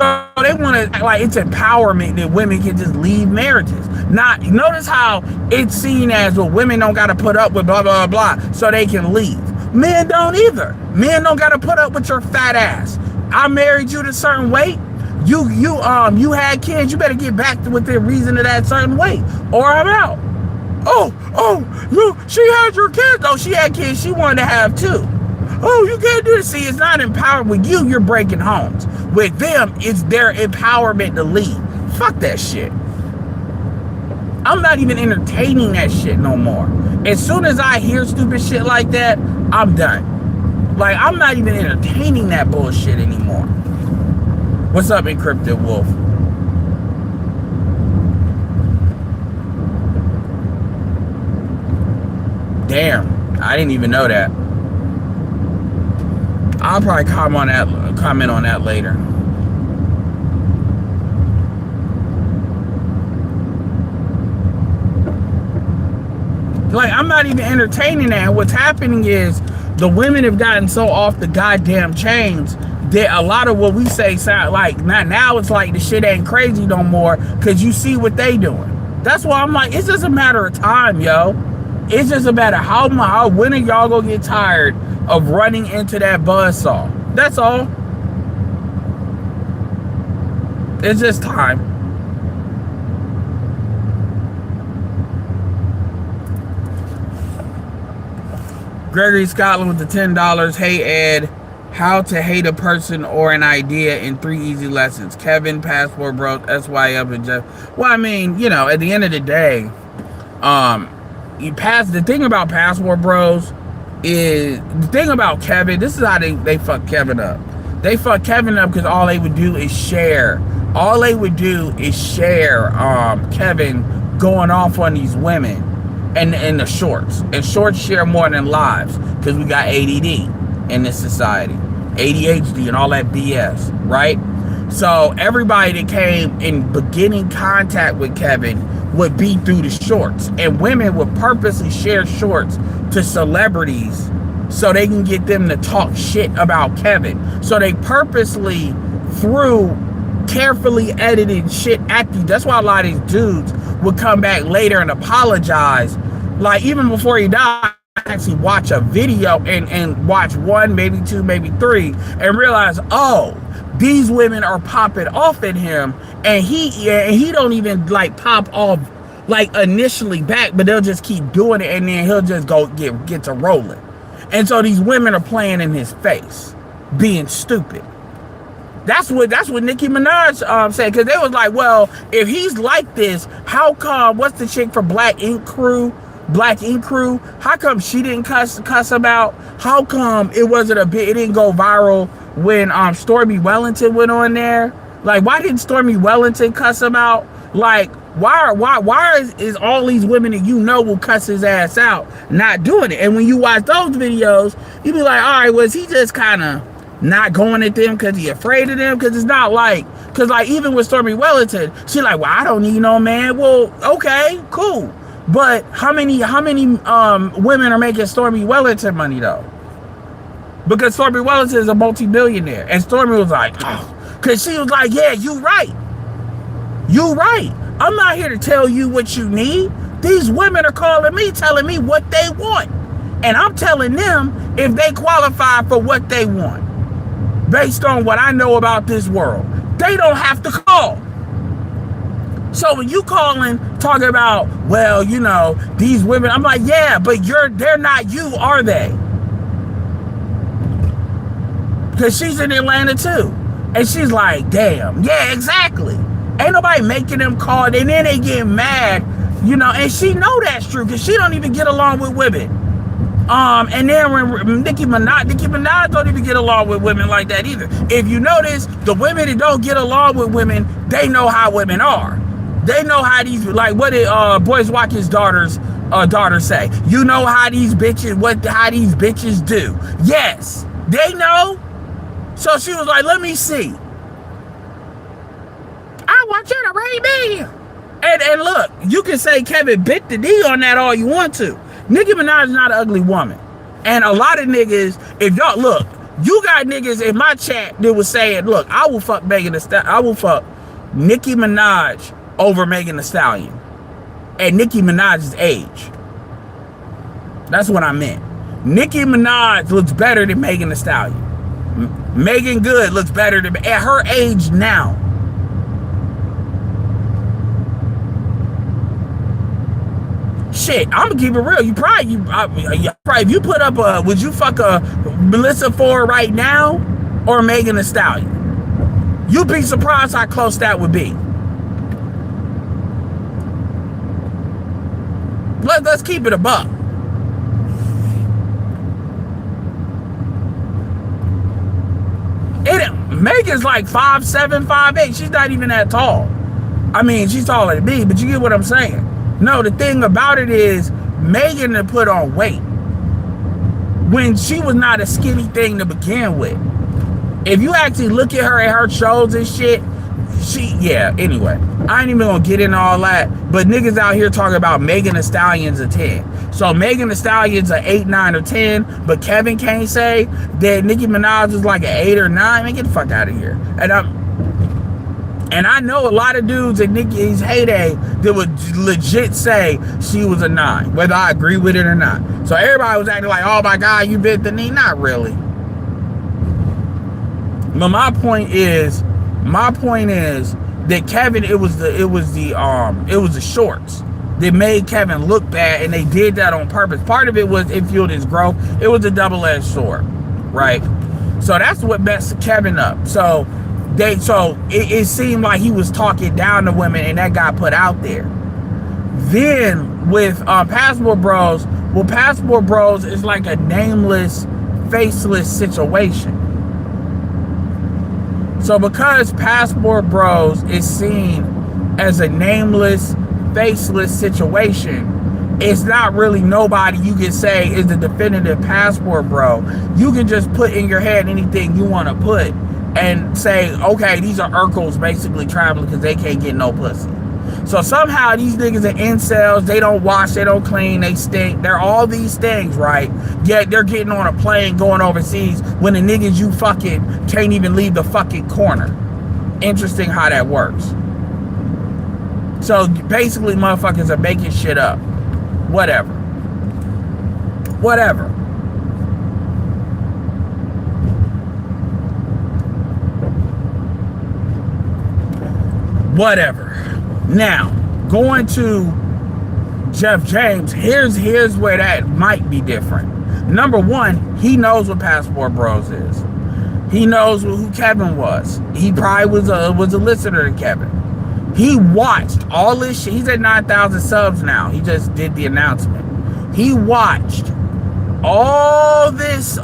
So they want to act like it's empowerment that women can just leave marriages. Not, notice how it's seen as, well, women don't got to put up with blah, blah, blah, so they can leave. Men don't either. Men don't got to put up with your fat ass. I married you to a certain weight. You had kids. You better get back to within reason of that certain weight, or I'm out. Oh, look, she had your kids. Oh, she had kids she wanted to have too. Oh, you can't do this. See, it's not empowered. With you, you're breaking homes. With them, it's their empowerment to leave. Fuck that shit. I'm not even entertaining that shit no more. As soon as I hear stupid shit like that, I'm done. Like, I'm not even entertaining that bullshit anymore. What's up, Encrypted Wolf? Damn, I didn't even know that. I'll probably comment on that later. Like, I'm not even entertaining that. What's happening is the women have gotten so off the goddamn chains that a lot of what we say sound like, now it's like the shit ain't crazy no more, because you see what they doing. That's why I'm like, it's just a matter of time, yo. It's just a matter how when are y'all gonna get tired of running into that buzzsaw? That's all. It's just time. Gregory Scotland with the $10. Hey Ed, how to hate a person or an idea in 3 easy lessons. Kevin, Passport Bros, SYF, and Jeff. Well, I mean, you know, at the end of the day, the thing about Passport Bros is, the thing about Kevin, this is how they fuck Kevin up. They fuck Kevin up because all they would do is share. All they would do is share Kevin going off on these women and the shorts. And shorts share more than lives because we got ADD in this society. ADHD and all that BS, right? So everybody that came in beginning contact with Kevin would be through the shorts. And women would purposely share shorts to celebrities so they can get them to talk shit about Kevin. So they purposely threw carefully edited shit at you. That's why a lot of these dudes would come back later and apologize. Like, even before he died, actually watch a video and watch 1, maybe 2, maybe 3, and realize, oh, these women are popping off at him, and he don't even like pop off like initially back, but they'll just keep doing it, and then he'll just go get to rolling. And so these women are playing in his face, being stupid. That's what Nicki Minaj said, because they was like, well, if he's like this, how come, what's the chick for Black Ink Crew, how come she didn't cuss about? How come it didn't go viral when Stormy Wellington went on there? Like, why didn't Stormy Wellington cuss him out? Like, why is all these women that you know will cuss his ass out not doing it? And when you watch those videos, you be like, all right, was he just kind of not going at them because he afraid of them? Because it's not like, because like even with Stormy Wellington, she like, well, I don't need no man. Well, okay, cool. But how many women are making Stormy Wellington money though? Because Stormy Wellington is a multi-billionaire. And Stormy was like, oh, because she was like, yeah, you right. You right. I'm not here to tell you what you need. These women are calling me, telling me what they want. And I'm telling them if they qualify for what they want. Based on what I know about this world. They don't have to call. So when you calling, talking about, well, you know, these women, I'm like, yeah, but they're not you, are they? Because she's in Atlanta too. And she's like, damn, yeah, exactly. Ain't nobody making them call, and then they get mad, you know, and she know that's true, because she don't even get along with women. And then when Nicki Minaj don't even get along with women like that either. If you notice, the women that don't get along with women, they know how women are. They know how these, like, what did Boys Watch's daughter say? You know how these bitches, how these bitches do. Yes, they know. So she was like, let me see. I want you to read me. And look, you can say Kevin bit the D on that all you want to. Nicki Minaj is not an ugly woman. And a lot of niggas, if y'all, look, you got niggas in my chat that was saying, look, I will fuck Nicki Minaj over Megan Thee Stallion. At Nicki Minaj's age. That's what I meant. Nicki Minaj looks better than Megan Thee Stallion. Megan Good looks better than, at her age now. Shit, I'm gonna keep it real. You probably if you put up a, would you fuck a Melissa Ford right now or Megan Thee Stallion? You'd be surprised how close that would be. Let's keep it a buck. Megan's like 5'7", 5'8". She's not even that tall. I mean, she's taller than me, but you get what I'm saying. No, the thing about it is Megan had put on weight when she was not a skinny thing to begin with. If you actually look at her shows and shit, anyway, I ain't even gonna get into all that, but niggas out here talking about Megan Thee Stallion's a 10. So Megan Thee Stallion's a 8, 9, or 10, but Kevin can't say that Nicki Minaj is like an 8 or 9. Man, get the fuck out of here. And And I know a lot of dudes in Nicki's heyday that would legit say she was a 9, whether I agree with it or not. So everybody was acting like, oh my God, you bit the knee. Not really. But my point is that Kevin, it was the shorts that made Kevin look bad, and they did that on purpose. Part of it was it fueled his growth. It was a double-edged sword, right? So that's what messed Kevin up. So it seemed like he was talking down to women, and that got put out there. Then with Passport Bros, well, Passport Bros is like a nameless, faceless situation. So because Passport Bros is seen as a nameless, faceless situation, it's not really nobody you can say is the definitive Passport Bro. You can just put in your head anything you want to put and say, okay, these are Urkels basically traveling because they can't get no pussy. So somehow these niggas are incels, they don't wash, they don't clean, they stink. They're all these things, right? Yet they're getting on a plane going overseas when the niggas you fucking can't even leave the fucking corner. Interesting how that works. So basically motherfuckers are making shit up. Whatever. Whatever. Whatever. Now, going to Jeff James, here's where that might be different. Number one, he knows what Passport Bros is. He knows who Kevin was. He probably was a listener to Kevin. He watched all this shit. He's at 9,000 subs now. He just did the announcement. He watched all this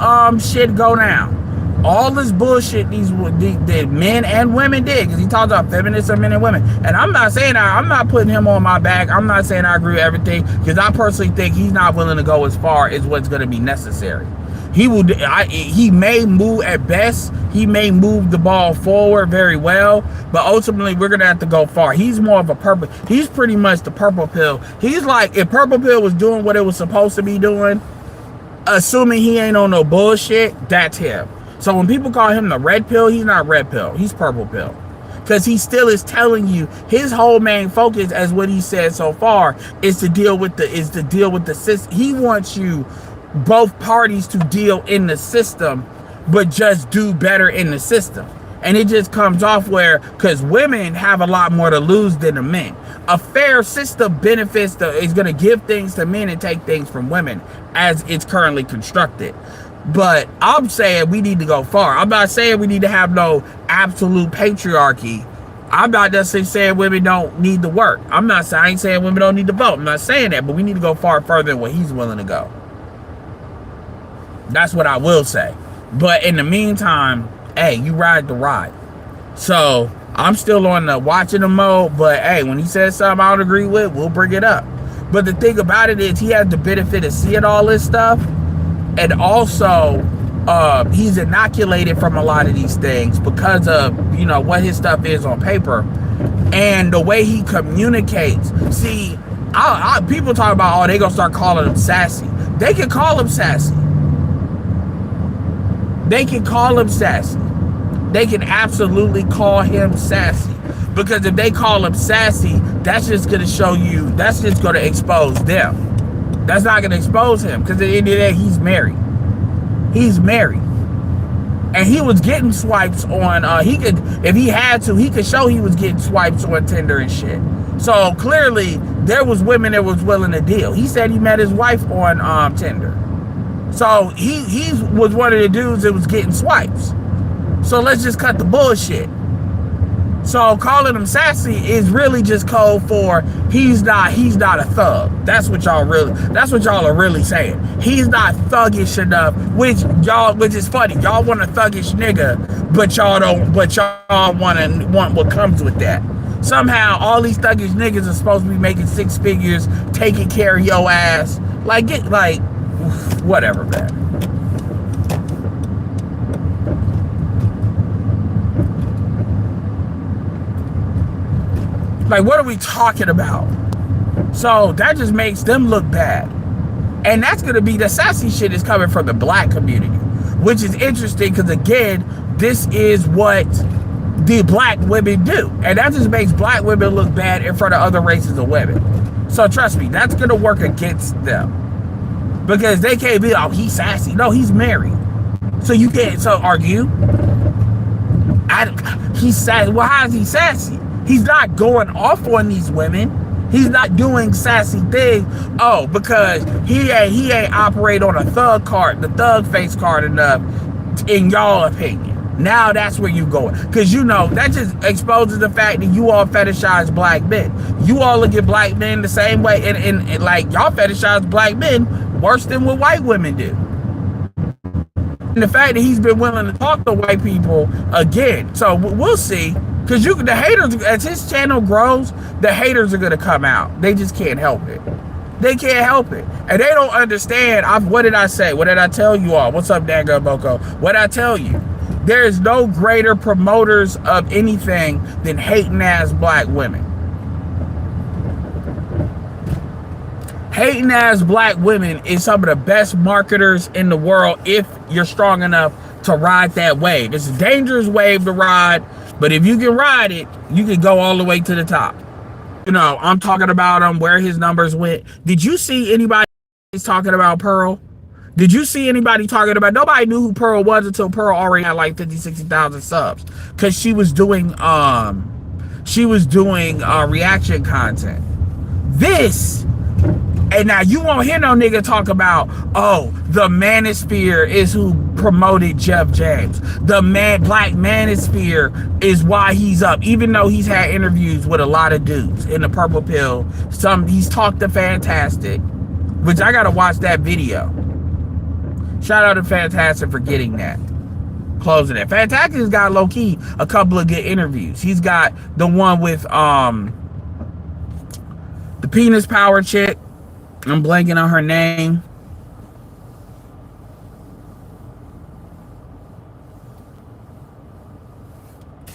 shit go down. All this bullshit the men and women did, because he talks about feminism, men and women. And I'm not saying I'm not putting him on my back. I'm not saying I agree with everything, because I personally think he's not willing to go as far as what's going to be necessary. He may move at best. He may move the ball forward very well, but ultimately we're gonna have to go far. He's more of a purple. He's pretty much the purple pill. He's like, if purple pill was doing what it was supposed to be doing, assuming he ain't on no bullshit, that's him. So when people call him the red pill, he's not red pill. He's purple pill. Because he still is telling you his whole main focus, as what he said so far, is to deal with the system. He wants you, both parties, to deal in the system, but just do better in the system. And it just comes off where, because women have a lot more to lose than the men. A fair system benefits is going to give things to men and take things from women as it's currently constructed. But I'm saying we need to go far. I'm not saying we need to have no absolute patriarchy. I'm not necessarily saying women don't need to work. I ain't saying women don't need to vote. I'm not saying that, but we need to go far further than what he's willing to go. That's what I will say. But in the meantime, hey, you ride the ride. So I'm still on the watching the mode, but hey, when he says something I don't agree with, we'll bring it up. But the thing about it is he has the benefit of seeing all this stuff. And also, he's inoculated from a lot of these things because of, you know, what his stuff is on paper and the way he communicates. See, people talk about, oh, they gonna start calling him sassy. They can call him sassy. They can call him sassy. They can absolutely call him sassy. Because if they call him sassy, that's just gonna show you, that's just gonna expose them. That's not going to expose him, because at the end of the day, he's married. He's married. And he was getting swipes on, if he had to, he could show he was getting swipes on Tinder and shit. So clearly, there was women that was willing to deal. He said he met his wife on Tinder. So he was one of the dudes that was getting swipes. So let's just cut the bullshit. So calling him sassy is really just code for he's not a thug. That's what y'all are really saying. He's not thuggish enough, which is funny. Y'all want a thuggish nigga, but y'all want what comes with that. Somehow all these thuggish niggas are supposed to be making 6 figures, taking care of your ass. Whatever, man. Like, what are we talking about? So that just makes them look bad. And that's going to be, the sassy shit is coming from the black community, which is interesting because, again, this is what the black women do. And that just makes black women look bad in front of other races of women. So trust me, that's going to work against them. Because they can't be, oh, he's sassy. No, he's married. So you can't, so argue. He's sassy. Well, how is he sassy? He's not going off on these women. He's not doing sassy things. Oh, because he ain't operate on a thug card, the thug face card enough, in y'all opinion. Now that's where you going. Because you know, that just exposes the fact that you all fetishize black men. You all look at black men the same way. And like, y'all fetishize black men worse than what white women do. And the fact that he's been willing to talk to white people again. So we'll see. Because the haters, as his channel grows, the haters are going to come out. They just can't help it. They can't help it. And they don't understand. What did I say? What did I tell you all? What's up, Dango Boko? What did I tell you? There is no greater promoters of anything than hating ass black women. Hating ass black women is some of the best marketers in the world if you're strong enough to ride that wave. It's a dangerous wave to ride, but if you can ride it, you can go all the way to the top. You know, I'm talking about where his numbers went. Did you see anybody talking about Pearl? Did you see anybody talking about, nobody knew who Pearl was until Pearl already had like 50, 60,000 subs. Cause she was doing reaction content. And now you won't hear no nigga talk about, oh, the manosphere is who promoted Jeff James. The black manosphere is why he's up. Even though he's had interviews with a lot of dudes in the purple pill. He's talked to Fantastic, which I gotta watch that video. Shout out to Fantastic for getting that. Closing it. Fantastic has got low-key a couple of good interviews. He's got the one with the penis power chick. I'm blanking on her name.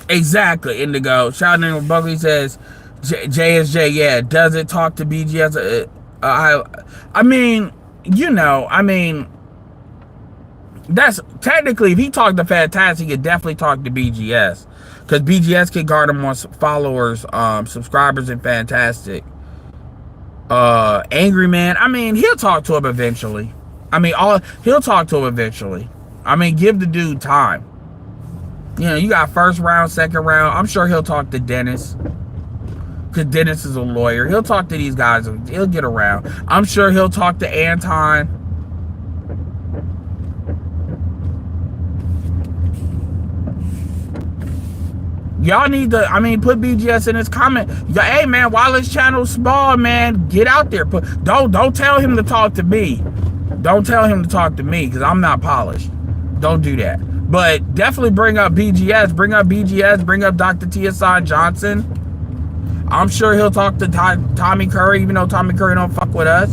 Exactly, Indigo. Shout out to Buckley says, JSJ, yeah, does it talk to BGS? I mean, you know, that's technically, if he talked to Fantastic, he could definitely talk to BGS. Because BGS can garner more followers, subscribers than Fantastic. Angry Man, I mean, he'll talk to him eventually. He'll talk to him eventually. Give the dude time. You know, you got first round, second round. I'm sure he'll talk to Dennis. Because Dennis is a lawyer. He'll talk to these guys. He'll get around. I'm sure he'll talk to Anton. Y'all need to, put BGS in his comment. Hey, man, while his channel's small, man, get out there. Don't tell him to talk to me. Don't tell him to talk to me, because I'm not polished. Don't do that. But definitely bring up BGS. Bring up BGS. Bring up Dr. Tiasan Johnson. I'm sure he'll talk to Tommy Curry, even though Tommy Curry don't fuck with us.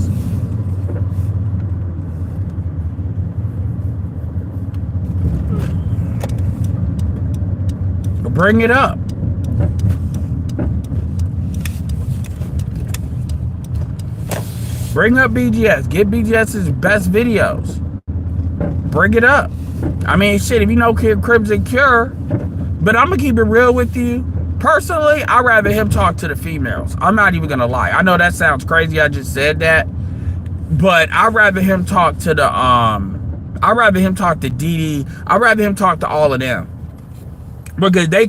Bring it up. Bring up BGS. Get BGS's best videos. Bring it up. Shit, if you know Crimson Cure, but I'm gonna keep it real with you. Personally, I'd rather him talk to the females. I'm not even gonna lie. I know that sounds crazy, I just said that. But I'd rather him talk to the I'd rather him talk to Dee. I'd rather him talk to all of them. Because they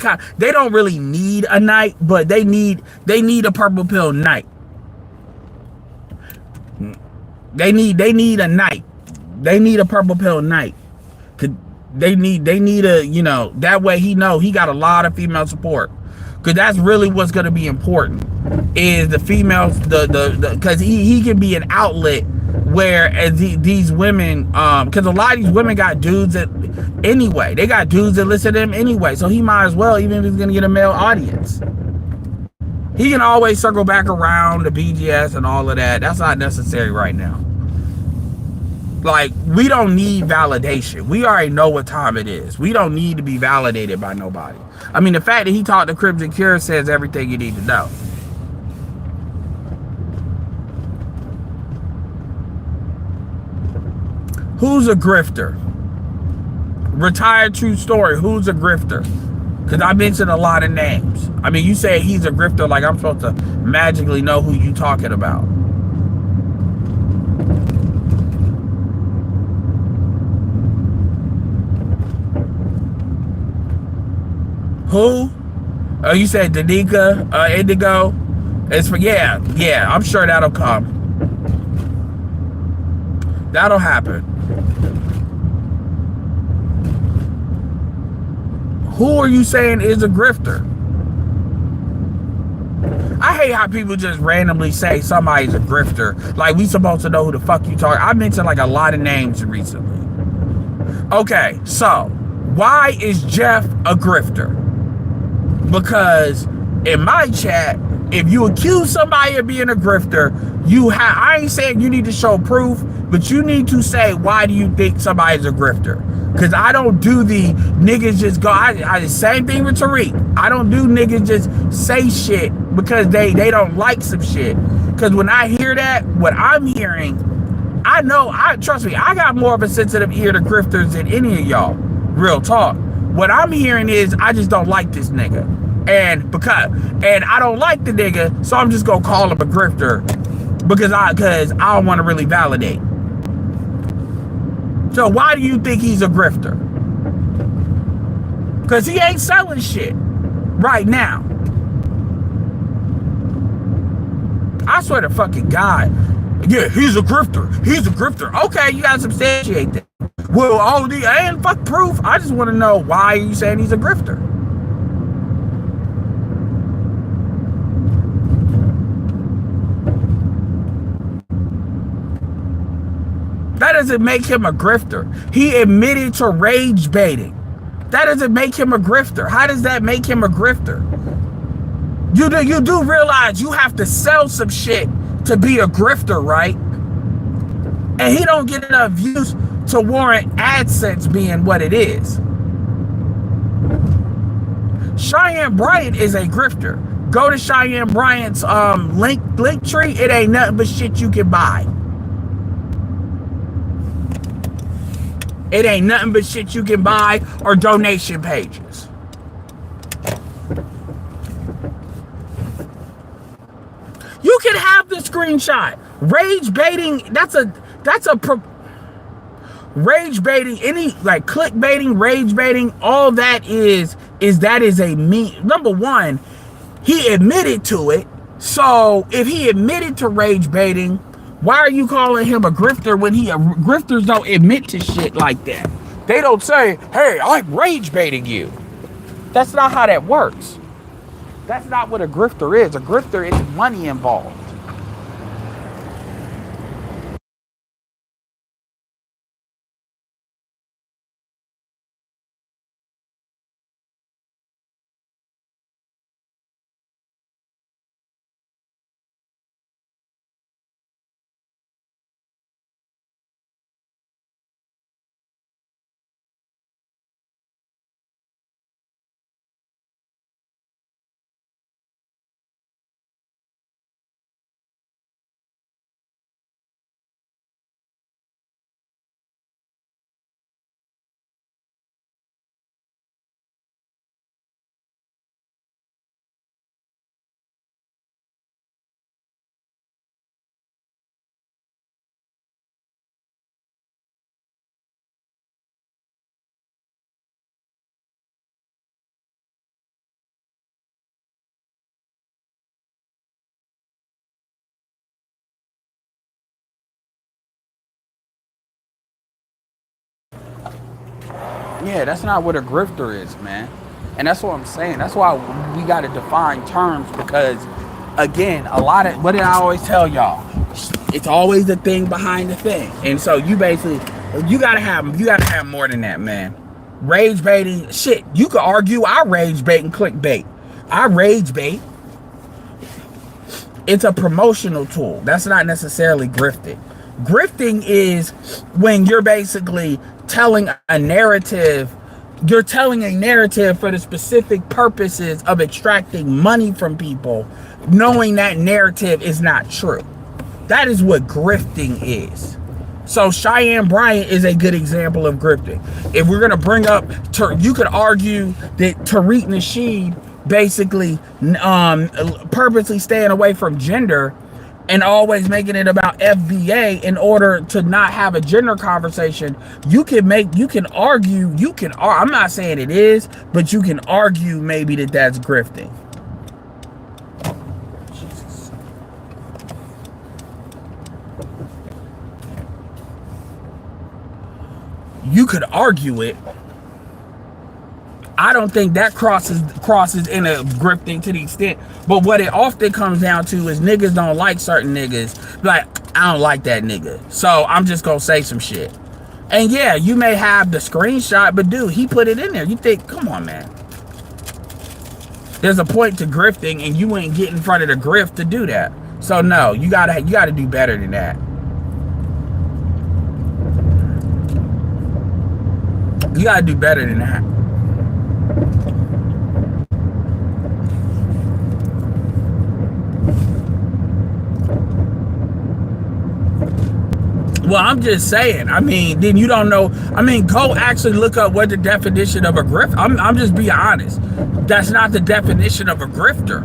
don't really need a night, but they need a purple pill night. They need a night. They need a purple pill night. They need a, you know, that way he got a lot of female support. Because that's really what's going to be important, is the females, because he can be an outlet where these women, because a lot of these women got dudes that, anyway, they got dudes that listen to them anyway, so he might as well, even if he's going to get a male audience, he can always circle back around to BGS and all of that. That's not necessary right now. Like, we don't need validation. We already know what time it is. We don't need to be validated by nobody. The fact that he talked to Crimson Cure says everything you need to know. Who's a grifter? Retired true story. Who's a grifter? Because I mentioned a lot of names. I mean, you say he's a grifter, like I'm supposed to magically know who you talking about. Who? Oh, you said Danica, Indigo? It's for, yeah, I'm sure that'll come. That'll happen. Who are you saying is a grifter? I hate how people just randomly say somebody's a grifter. Like, we supposed to know who the fuck you talking. I mentioned like a lot of names recently. Okay, so why is Jeff a grifter? Because in my chat, if you accuse somebody of being a grifter, I ain't saying you need to show proof, but you need to say, why do you think somebody's a grifter? Because I don't do the niggas just go, I same thing with Tariq. I don't do niggas just say shit because they don't like some shit. Because when I hear that, what I'm hearing, trust me, I got more of a sensitive ear to grifters than any of y'all. Real talk. What I'm hearing is, I just don't like this nigga. And I don't like the nigga, so I'm just gonna call him a grifter because I don't want to really validate. So why do you think he's a grifter? Because he ain't selling shit right now. I swear to fucking God. Yeah, he's a grifter. He's a grifter. Okay, you gotta substantiate that. Well, I ain't fuck proof. I just want to know, why are you saying he's a grifter? That doesn't make him a grifter. He admitted to rage baiting. That doesn't make him a grifter. How does that make him a grifter? You do realize you have to sell some shit to be a grifter, right? And he don't get enough views to warrant AdSense being what it is. Cheyenne Bryant is a grifter. Go to Cheyenne Bryant's link tree. It ain't nothing but shit you can buy. It ain't nothing but shit you can buy or donation pages. You can have the screenshot. Rage baiting, rage baiting, any like clickbaiting, rage baiting, all that is a meme. Number one, he admitted to it. So if he admitted to rage baiting, why are you calling him a grifter when grifters don't admit to shit like that? They don't say, hey, I'm rage baiting you. That's not how that works. That's not what a grifter is. A grifter is money involved. Yeah, that's not what a grifter is, man. And that's what I'm saying. That's why we got to define terms, because, again, what did I always tell y'all? It's always the thing behind the thing. And so you gotta have more than that, man. Rage baiting, shit. You could argue I rage bait and clickbait. I rage bait. It's a promotional tool. That's not necessarily grifting. Grifting is when you're basically telling a narrative. You're telling a narrative for the specific purposes of extracting money from people, knowing that narrative is not true. That is what grifting is. So Cheyenne Bryant is a good example of grifting. If we're gonna bring up, you could argue that Tariq Nasheed basically purposely staying away from gender and always making it about FBA in order to not have a gender conversation. I'm not saying it is, but you can argue maybe that's grifting. Jesus. You could argue it. I don't think that crosses in a grifting to the extent, but what it often comes down to is niggas don't like certain niggas. Like, I don't like that nigga, so I'm just gonna say some shit. And yeah, you may have the screenshot, but dude, he put it in there. You think, come on, man. There's a point to grifting, and you ain't get in front of the grift to do that. So no, you gotta do better than that. You gotta do better than that. Well, I'm just saying. I mean, then you don't know. I mean, go actually look up what the definition of a grifter. I'm just being honest. That's not the definition of a grifter.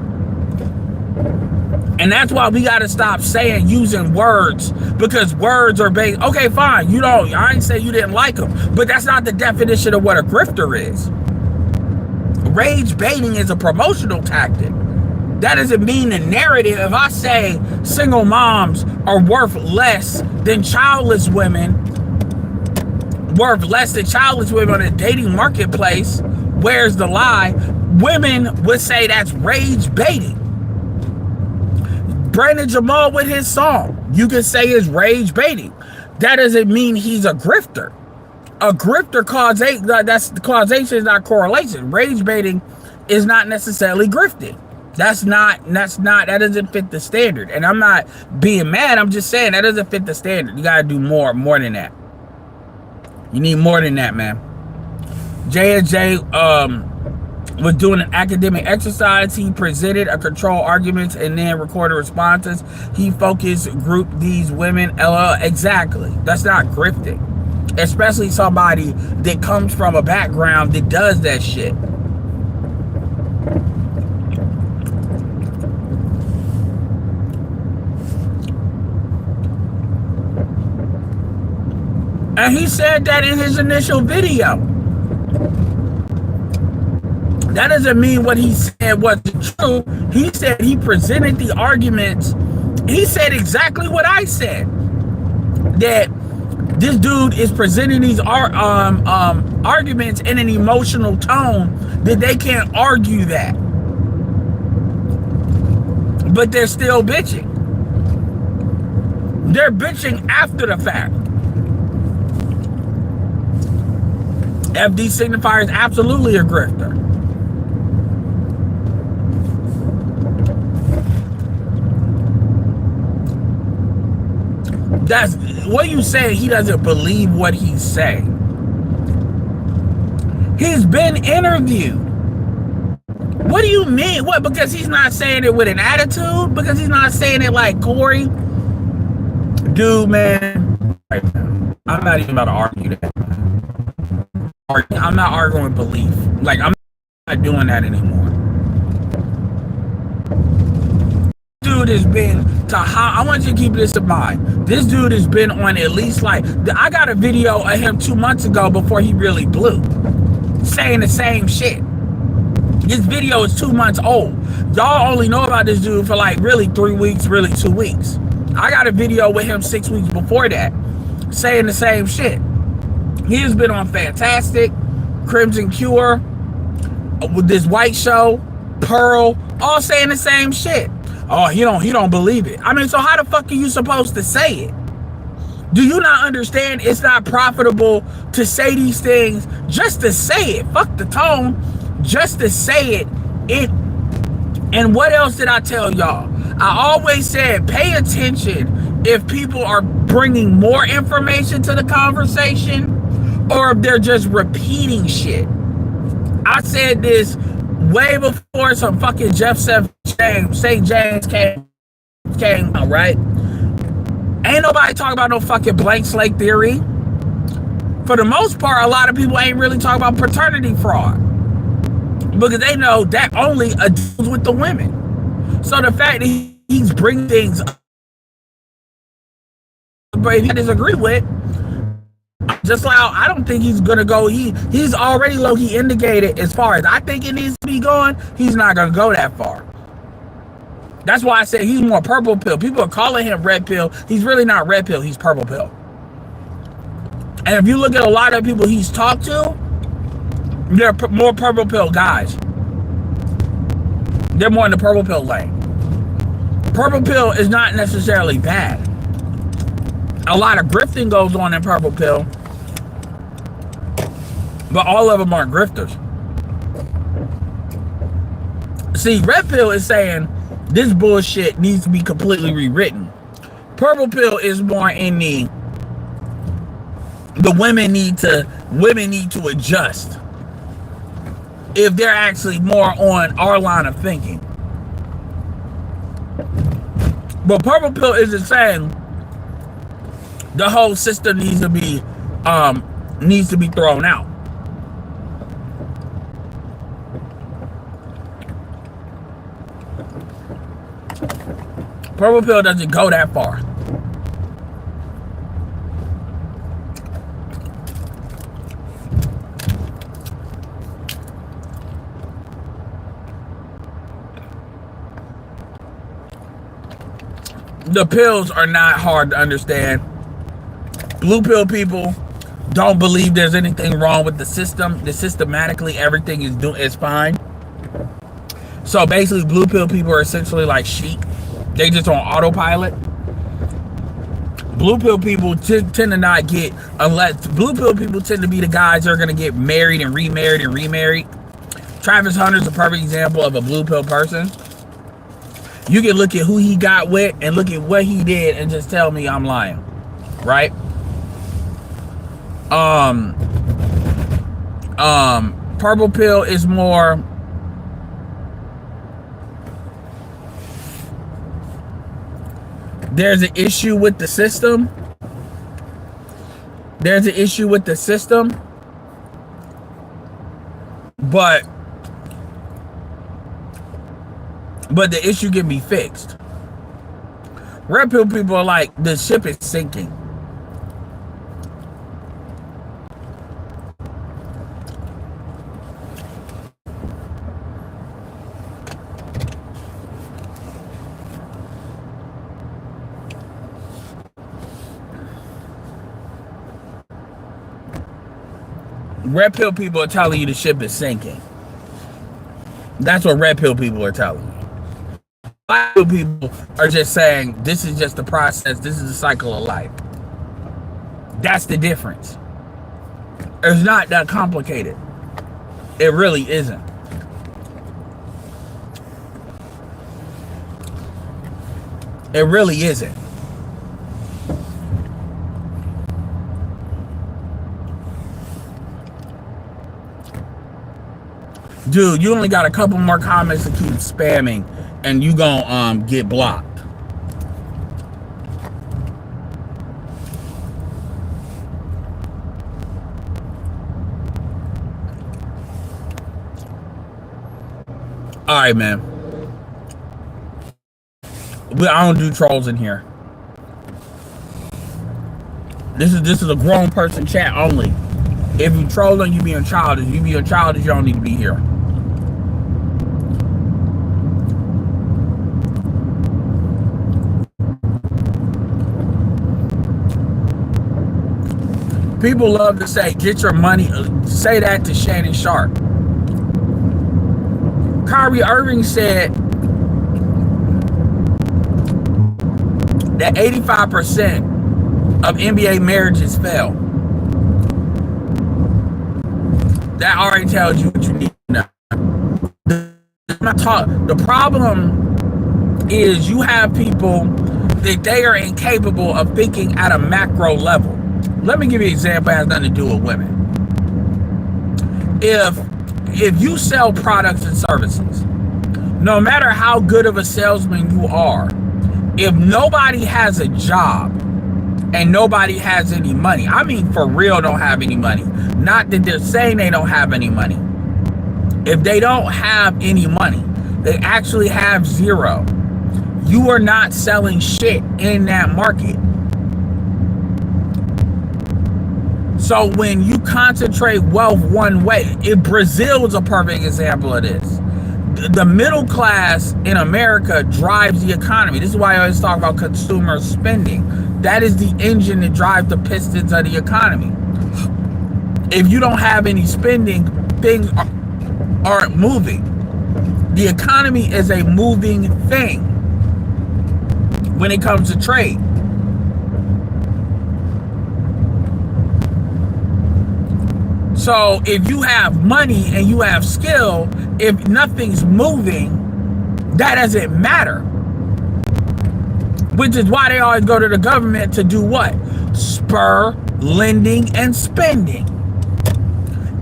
And that's why we got to stop using words, because words are based. Okay, fine. I ain't say you didn't like them, but that's not the definition of what a grifter is. Rage baiting is a promotional tactic. That doesn't mean the narrative. If I say single moms are worth less than childless women, on a dating marketplace, where's the lie? Women would say that's rage baiting. Brandon Jamal with his song, you can say is rage baiting. That doesn't mean he's a grifter. A grifter causation is not correlation. Rage baiting is not necessarily grifting. That doesn't fit the standard. And I'm not being mad, I'm just saying that doesn't fit the standard. You gotta do more than that. You need more than that, man. J&J was doing an academic exercise. He presented a control arguments and then recorded responses. He focus grouped these women. Exactly. That's not grifting. Especially somebody that comes from a background that does that shit. And he said that in his initial video. That doesn't mean what he said wasn't true. He said he presented the arguments. He said exactly what I said. That this dude is presenting these arguments in an emotional tone that they can't argue that. But they're still bitching. They're bitching after the fact. FD signifier is absolutely a grifter. That's what you say. He doesn't believe what he's saying. He's been interviewed. What do you mean? What? Because he's not saying it with an attitude? Because he's not saying it like Corey? Dude, man. I'm not even about to argue that. I'm not arguing belief. Like, I'm not doing that anymore. Dude has been I want you to keep this in mind. This dude has been on at least I got a video of him 2 months ago before he really blew, saying the same shit. This video is 2 months old. Y'all only know about this dude for really 3 weeks, really 2 weeks. I got a video with him 6 weeks before that, saying the same shit. He has been on Fantastic, Crimson Cure, with this white show, Pearl, all saying the same shit. Oh, he don't believe it. I mean, so how the fuck are you supposed to say it? Do you not understand it's not profitable to say these things just to say it? Fuck the tone, just to say it. And what else did I tell y'all? I always said pay attention if people are bringing more information to the conversation or if they're just repeating shit. I said this way before some fucking St. James came out, right? Ain't nobody talking about no fucking blank slate theory. For the most part, a lot of people ain't really talking about paternity fraud because they know that only deals with the women. So the fact that he's bringing things up, but if you disagree with, just like I don't think he's gonna go. He's already low-key indicated as far as I think it needs to be going. He's not gonna go that far. That's why I said he's more purple pill. People are calling him red pill. He's really not red pill. He's purple pill. And if you look at a lot of people he's talked to, they're more purple pill guys. They're more in the purple pill lane. Purple pill is not necessarily bad. A lot of grifting goes on in purple pill, but all of them aren't grifters. See, red pill is saying this bullshit needs to be completely rewritten. Purple pill is more in the women need to adjust if they're actually more on our line of thinking. But purple pill isn't saying the whole system needs to be thrown out. Purple pill doesn't go that far. The pills are not hard to understand. Blue pill people don't believe there's anything wrong with the system. The systematically everything is fine. So basically, blue pill people are essentially like sheep. They just on autopilot. Blue pill people tend to not get, unless blue pill people tend to be the guys that are gonna get married and remarried and remarried. Travis Hunter's a perfect example of a blue pill person. You can look at who he got with and look at what he did and just tell me I'm lying, right? Purple pill is more there's an issue with the system. There's an issue with the system, but the issue can be fixed. Red pill people are like, the ship is sinking. Red pill people are telling you the ship is sinking. That's what red pill people are telling you. Black pill people are just saying this is just the process. This is the cycle of life. That's the difference. It's not that complicated. It really isn't. It really isn't. Dude, you only got a couple more comments to keep spamming and you gonna get blocked. All right, man. But I don't do trolls in here. This is a grown person chat only. If you trolling, you being childish. You being childish, you don't need to be here. People love to say, get your money, say that to Shannon Sharp. Kyrie Irving said that 85% of NBA marriages fail. That already tells you what you need to know. The problem is you have people that they are incapable of thinking at a macro level. Let me give you an example that has nothing to do with women. If you sell products and services, no matter how good of a salesman you are, if nobody has a job, and nobody has any money. I mean, for real, don't have any money. Not that they're saying they don't have any money. If they don't have any money, they actually have zero. You are not selling shit in that market. So when you concentrate wealth one way, Brazil is a perfect example of this. The middle class in America drives the economy. This is why I always talk about consumer spending. That is the engine that drives the pistons of the economy. If you don't have any spending, things aren't moving. The economy is a moving thing when it comes to trade. So if you have money and you have skill, if nothing's moving, that doesn't matter. Which is why they always go to the government to do what? Spur lending and spending.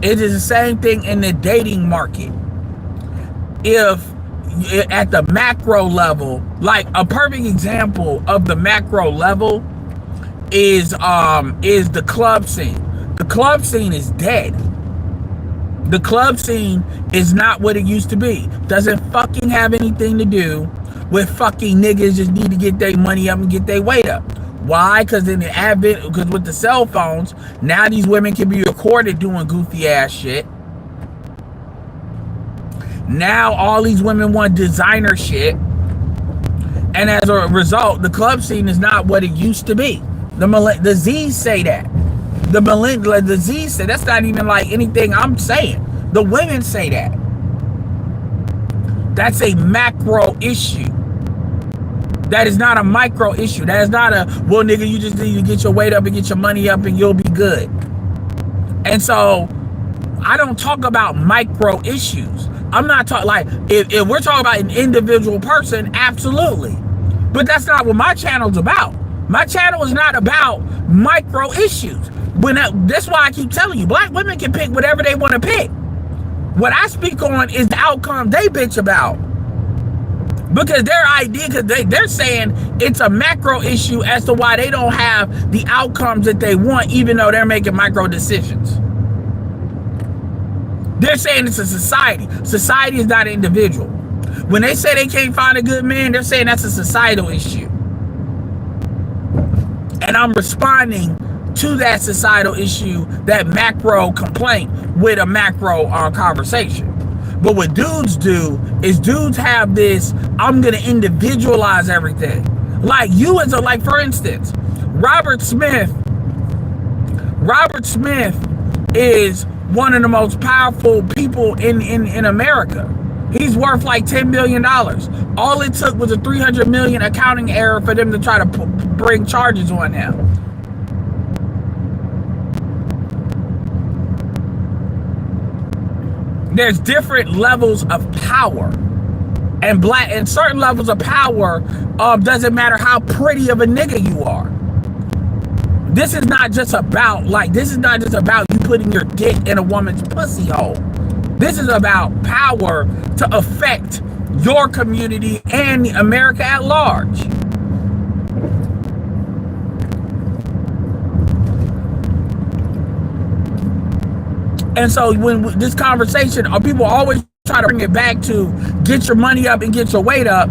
It is the same thing in the dating market. If at the macro level, like a perfect example of the macro level is the club scene. The club scene is dead. The club scene is not what it used to be. Doesn't fucking have anything to do with fucking niggas just need to get their money up and get their weight up. Why? Because in the advent, because with the cell phones, now these women can be recorded doing goofy ass shit. Now all these women want designer shit. And as a result, the club scene is not what it used to be. The Z's say that. The Z's say that's not even like anything I'm saying. The women say that. That's a macro issue. That is not a micro issue. That is not a, well, nigga, you just need to get your weight up and get your money up and you'll be good. And so I don't talk about micro issues. I'm not talking like, if we're talking about an individual person, absolutely. But that's not what my channel's about. My channel is not about micro issues. That's why I keep telling you, black women can pick whatever they want to pick. What I speak on is the outcome they bitch about. Because their idea, because they're saying it's a macro issue as to why they don't have the outcomes that they want, even though they're making micro decisions. They're saying it's a society. Society is not an individual. When they say they can't find a good man, they're saying that's a societal issue. And I'm responding to that societal issue, that macro complaint, with a macro conversation. But what dudes do is dudes have this, I'm gonna individualize everything. Like you as a, like for instance, Robert Smith is one of the most powerful people in America. He's worth like $10 billion. All it took was a $300 million accounting error for them to try to bring charges on him. There's different levels of power, and certain levels of power doesn't matter how pretty of a nigga you are. This is not just about you putting your dick in a woman's pussy hole. This is about power to affect your community and America at large. And so when this conversation, people always try to bring it back to get your money up and get your weight up,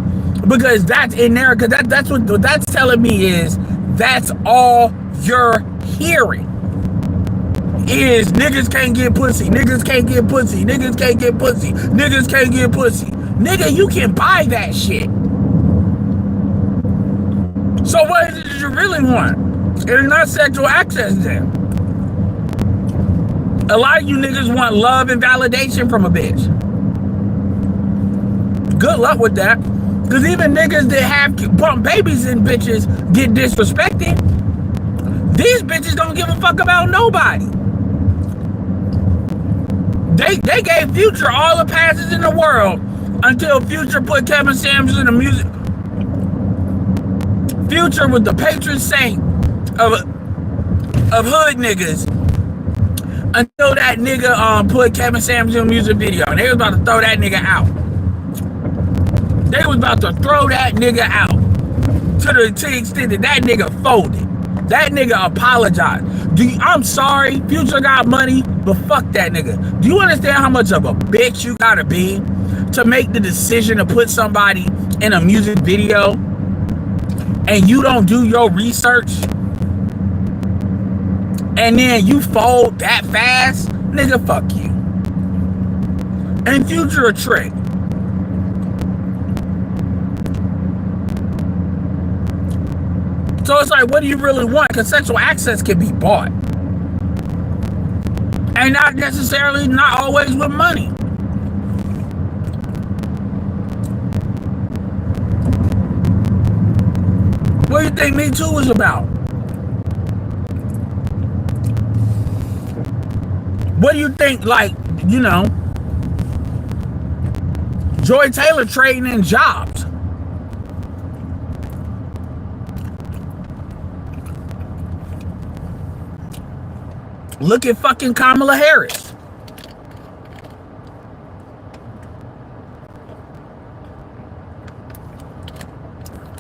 because that's in there, because that's what that's telling me is that's all you're hearing is niggas can't get pussy, niggas can't get pussy, niggas can't get pussy, niggas can't get pussy. Nigga, you can buy that shit. So what is it that you really want? It is not sexual access then. A lot of you niggas want love and validation from a bitch. Good luck with that. Because even niggas that have bump babies and bitches get disrespected. These bitches don't give a fuck about nobody. They gave Future all the passes in the world until Future put Kevin Samuels in the music. Future was the patron saint of hood niggas until that nigga put Kevin Samuels in a music video, and they was about to throw that nigga out. They was about to throw that nigga out to the extent that that nigga folded. That nigga apologized. I'm sorry, Future got money, but fuck that nigga. Do you understand how much of a bitch you gotta be to make the decision to put somebody in a music video and you don't do your research? And then you fold that fast? Nigga, fuck you. And Future a trick. So it's like, what do you really want? Because sexual access can be bought. And not necessarily, not always with money. What do you think Me Too was about? What do you think, like, you know, Joy Taylor trading in jobs? Look at fucking Kamala Harris.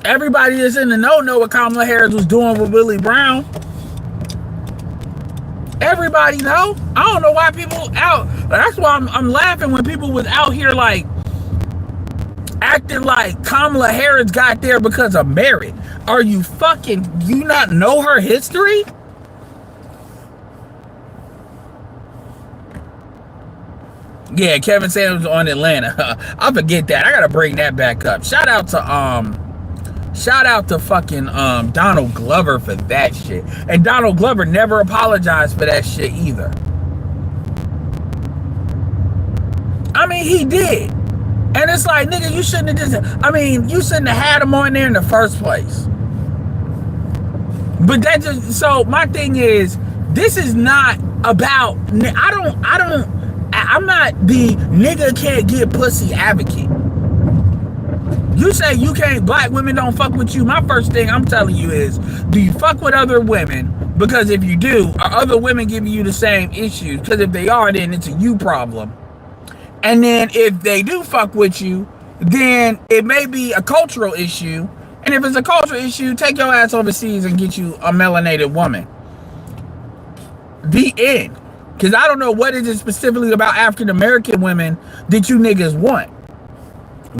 Everybody that's in the know what Kamala Harris was doing with Willie Brown. Everybody know. I don't know why people out. That's why I'm laughing when people was out here like acting like Kamala Harris got there because of merit. Are you fucking, you not know her history? Yeah, Kevin Samuels on Atlanta. I forget that. I gotta bring that back up. Shout out to fucking Donald Glover for that shit. And Donald Glover never apologized for that shit either. I mean, he did. And it's like, nigga, you shouldn't have just, I mean, you shouldn't have had him on there in the first place. But that just, so my thing is, this is not about, I'm not the nigga can't get pussy advocate. You say you can't, black women don't fuck with you. My first thing I'm telling you is, do you fuck with other women? Because if you do, are other women giving you the same issues? Because if they are, then it's a you problem. And then if they do fuck with you, then it may be a cultural issue. And if it's a cultural issue, take your ass overseas and get you a melanated woman. The end. Because I don't know what is it specifically about African American women that you niggas want.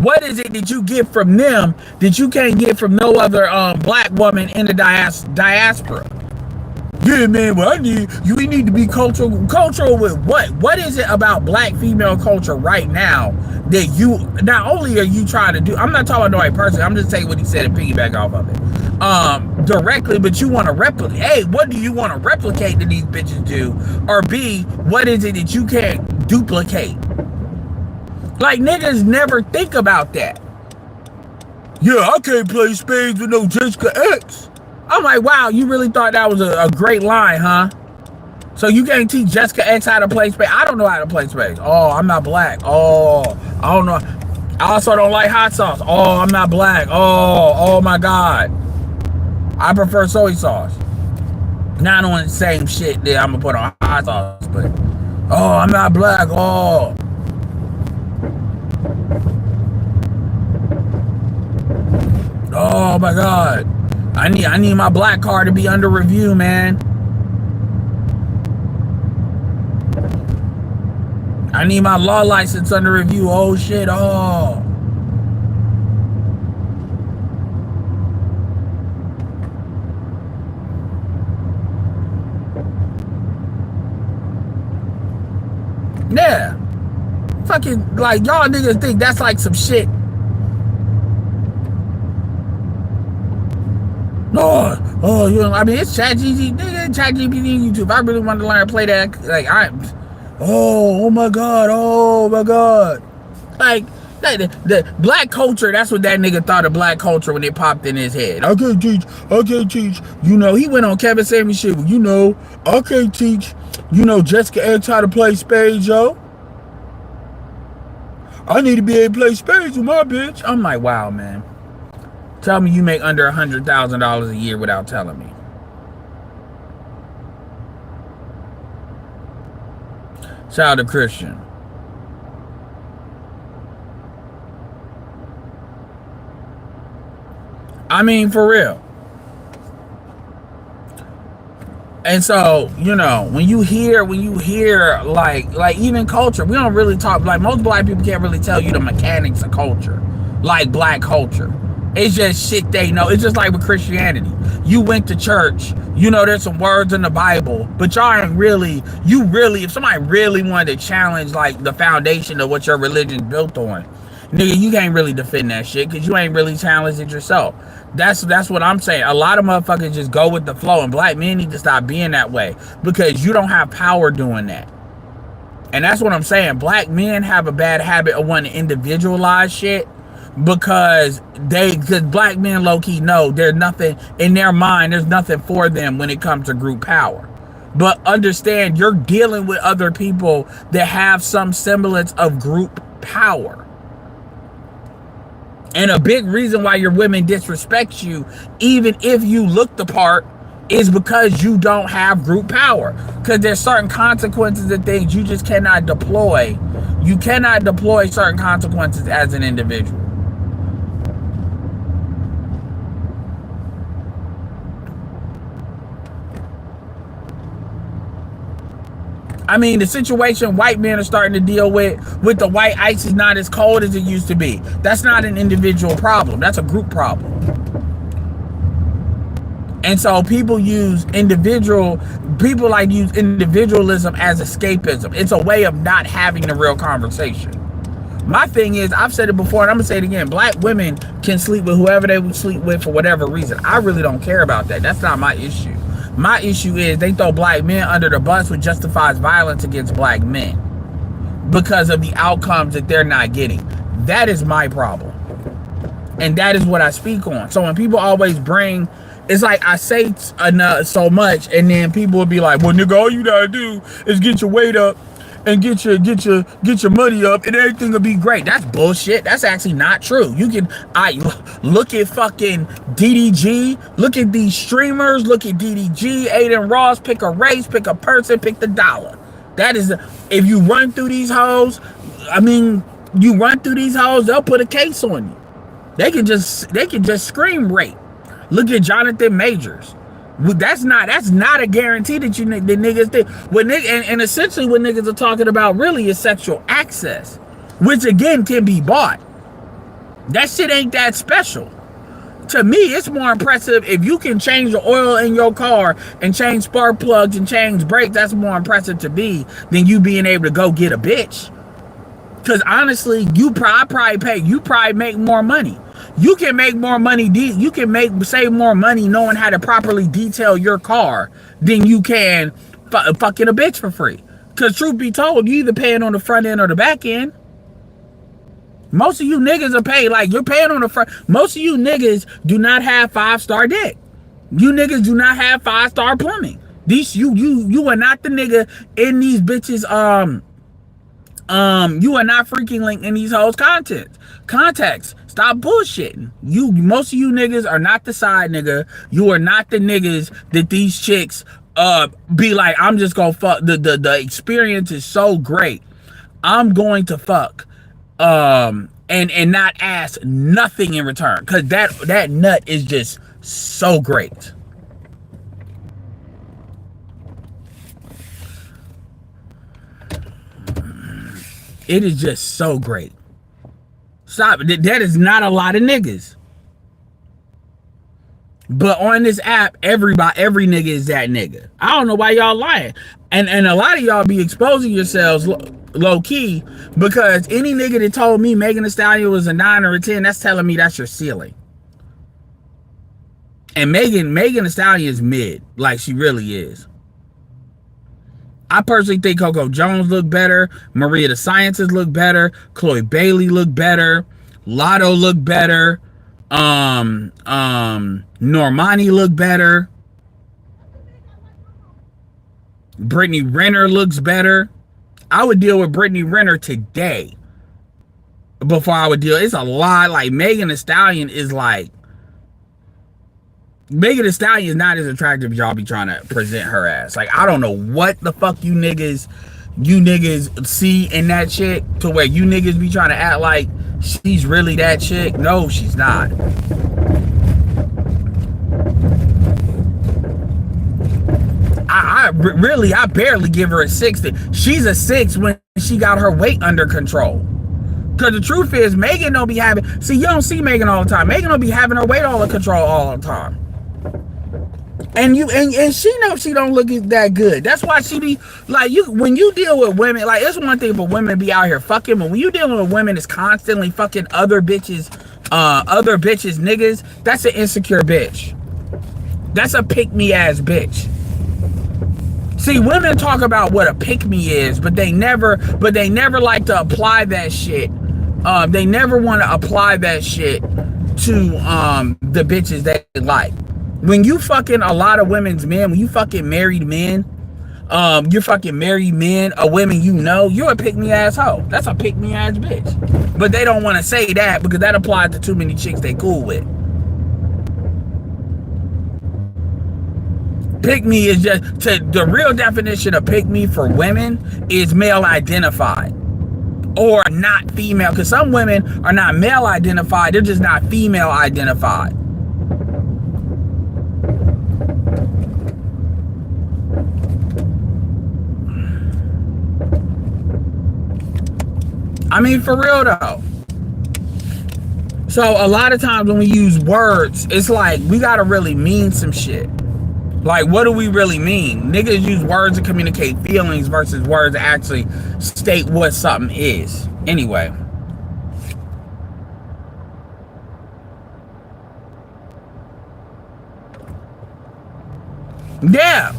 What is it that you get from them that you can't get from no other black woman in the diaspora? Yeah, man, well, we need to be cultural with what? What is it about black female culture right now that you, not only are you trying to do, I'm not talking about the right person, I'm just taking what he said and piggyback off of it. Directly, but you want to replicate. A, what do you want to replicate that these bitches do? Or B, what is it that you can't duplicate? Like, niggas never think about that. Yeah, I can't play spades with no Jessica X. I'm like, wow, you really thought that was a great line, huh? So you can't teach Jessica X how to play spades? I don't know how to play spades. Oh, I'm not black. Oh, I don't know. I also don't like hot sauce. Oh, I'm not black. Oh my God. I prefer soy sauce. Not on the same shit that I'm gonna put on hot sauce, but oh, I'm not black. Oh. Oh my God. I need my black card to be under review, man. I need my law license under review. Oh shit. Oh. Yeah. Fucking, like, y'all niggas think that's like some shit. Oh, you know, I mean, it's ChatGPT, nigga, ChatGPT and YouTube. I really wanted to learn to play that. Like, oh my God. Like, the black culture, that's what that nigga thought of black culture when it popped in his head. I can't teach. You know, he went on Kevin Samuels shit. You know, I can't teach, you know, Jessica X how to play spades, yo. I need to be able to play spades with my bitch. I'm like, wow, man. Tell me you make under $100,000 a year without telling me. Shout out to Christian. I mean, for real. And so, you know, when you hear like even culture, we don't really talk, like most black people can't really tell you the mechanics of culture, like black culture. It's just shit they know. It's just like with Christianity. You went to church, you know there's some words in the Bible, but y'all ain't really, if somebody really wanted to challenge like the foundation of what your religion's built on, nigga, you can't really defend that shit because you ain't really challenged it yourself. That's what I'm saying. A lot of motherfuckers just go with the flow, and black men need to stop being that way because you don't have power doing that. And that's what I'm saying. Black men have a bad habit of wanting to individualize shit because black men low-key know there's nothing in their mind, there's nothing for them when it comes to group power. But understand, you're dealing with other people that have some semblance of group power. And a big reason why your women disrespect you, even if you look the part, is because you don't have group power. Because there's certain consequences of things you just cannot deploy. You cannot deploy certain consequences as an individual. I mean, the situation white men are starting to deal with the white ice is not as cold as it used to be. That's not an individual problem. That's a group problem. And so people use individualism as escapism. It's a way of not having the real conversation. My thing is, I've said it before and I'm gonna say it again, black women can sleep with whoever they would sleep with for whatever reason. I really don't care about that. That's not my issue. My issue is they throw black men under the bus, which justifies violence against black men because of the outcomes that they're not getting. That is my problem. And that is what I speak on. So when people always bring, it's like I say so much and then people will be like, well, nigga, all you gotta do is get your weight up and get your money up and everything will be great. That's bullshit. That's actually not true. You can look at fucking DDG, look at these streamers, look at DDG, Aiden Ross, pick a race, pick a person, pick the dollar. That is, if you run through these hoes, they'll put a case on you. They can just scream rape. Look at Jonathan Majors. That's not a guarantee that the niggas think. And essentially what niggas are talking about really is sexual access, which again can be bought. That shit ain't that special. To me, it's more impressive if you can change the oil in your car and change spark plugs and change brakes. That's more impressive to me than you being able to go get a bitch. Because honestly, you probably make more money. You can make more money. You can save more money knowing how to properly detail your car than you can fucking a bitch for free. Because truth be told, you either paying on the front end or the back end. Most of you niggas are paid like you're paying on the front. Most of you niggas do not have 5-star dick. You niggas do not have 5-star plumbing. You are not the nigga in these bitches. You are not freaking linked in these hoes' contacts. Stop bullshitting. Most of you niggas are not the side nigga. You are not the niggas that these chicks be like, I'm just gonna fuck. The experience is so great, I'm going to fuck and not ask nothing in return, because that nut is just so great. It is just so great. Stop. That is not a lot of niggas. But on this app, every nigga is that nigga. I don't know why y'all lying. And a lot of y'all be exposing yourselves low key, because any nigga that told me Megan Thee Stallion was a 9 or a 10, that's telling me that's your ceiling. And Megan Thee Stallion is mid, like she really is. I personally think Coco Jones look better, Maria the Scientist look better, Chloe Bailey look better, Lotto look better, Normani look better, Brittany Renner looks better. I would deal with Brittany Renner today before I would deal. It's a lot. Like Megan Thee Stallion is like, Megan Thee Stallion is not as attractive as y'all be trying to present her as. Like, I don't know what the fuck you niggas see in that chick to where you niggas be trying to act like she's really that chick. No, she's not. I barely give her a 6. She's a 6 when she got her weight under control. Because the truth is, Megan don't be having, see, you don't see Megan all the time. Megan don't be having her weight all in control all the time. And she knows she don't look that good. That's why she be like, when you deal with women, like, it's one thing for women to be out here fucking, but when you dealing with women that's constantly fucking other bitches niggas, that's an insecure bitch. That's a pick-me ass bitch. See, women talk about what a pick-me is, but they never like to apply that shit. They never want to apply that shit to the bitches that they like. When you fucking a lot of women's men, when you fucking married men, you're fucking married men or women you know, you're a pick-me ass hoe. That's a pick-me ass bitch. But they don't want to say that because that applies to too many chicks they cool with. Pick me is just, the real definition of pick me for women is male identified or not female, because some women are not male identified, they're just not female identified. I mean, for real though. So a lot of times when we use words, it's like we gotta really mean some shit. Like, what do we really mean? Niggas use words to communicate feelings versus words to actually state what something is. Anyway. Yeah.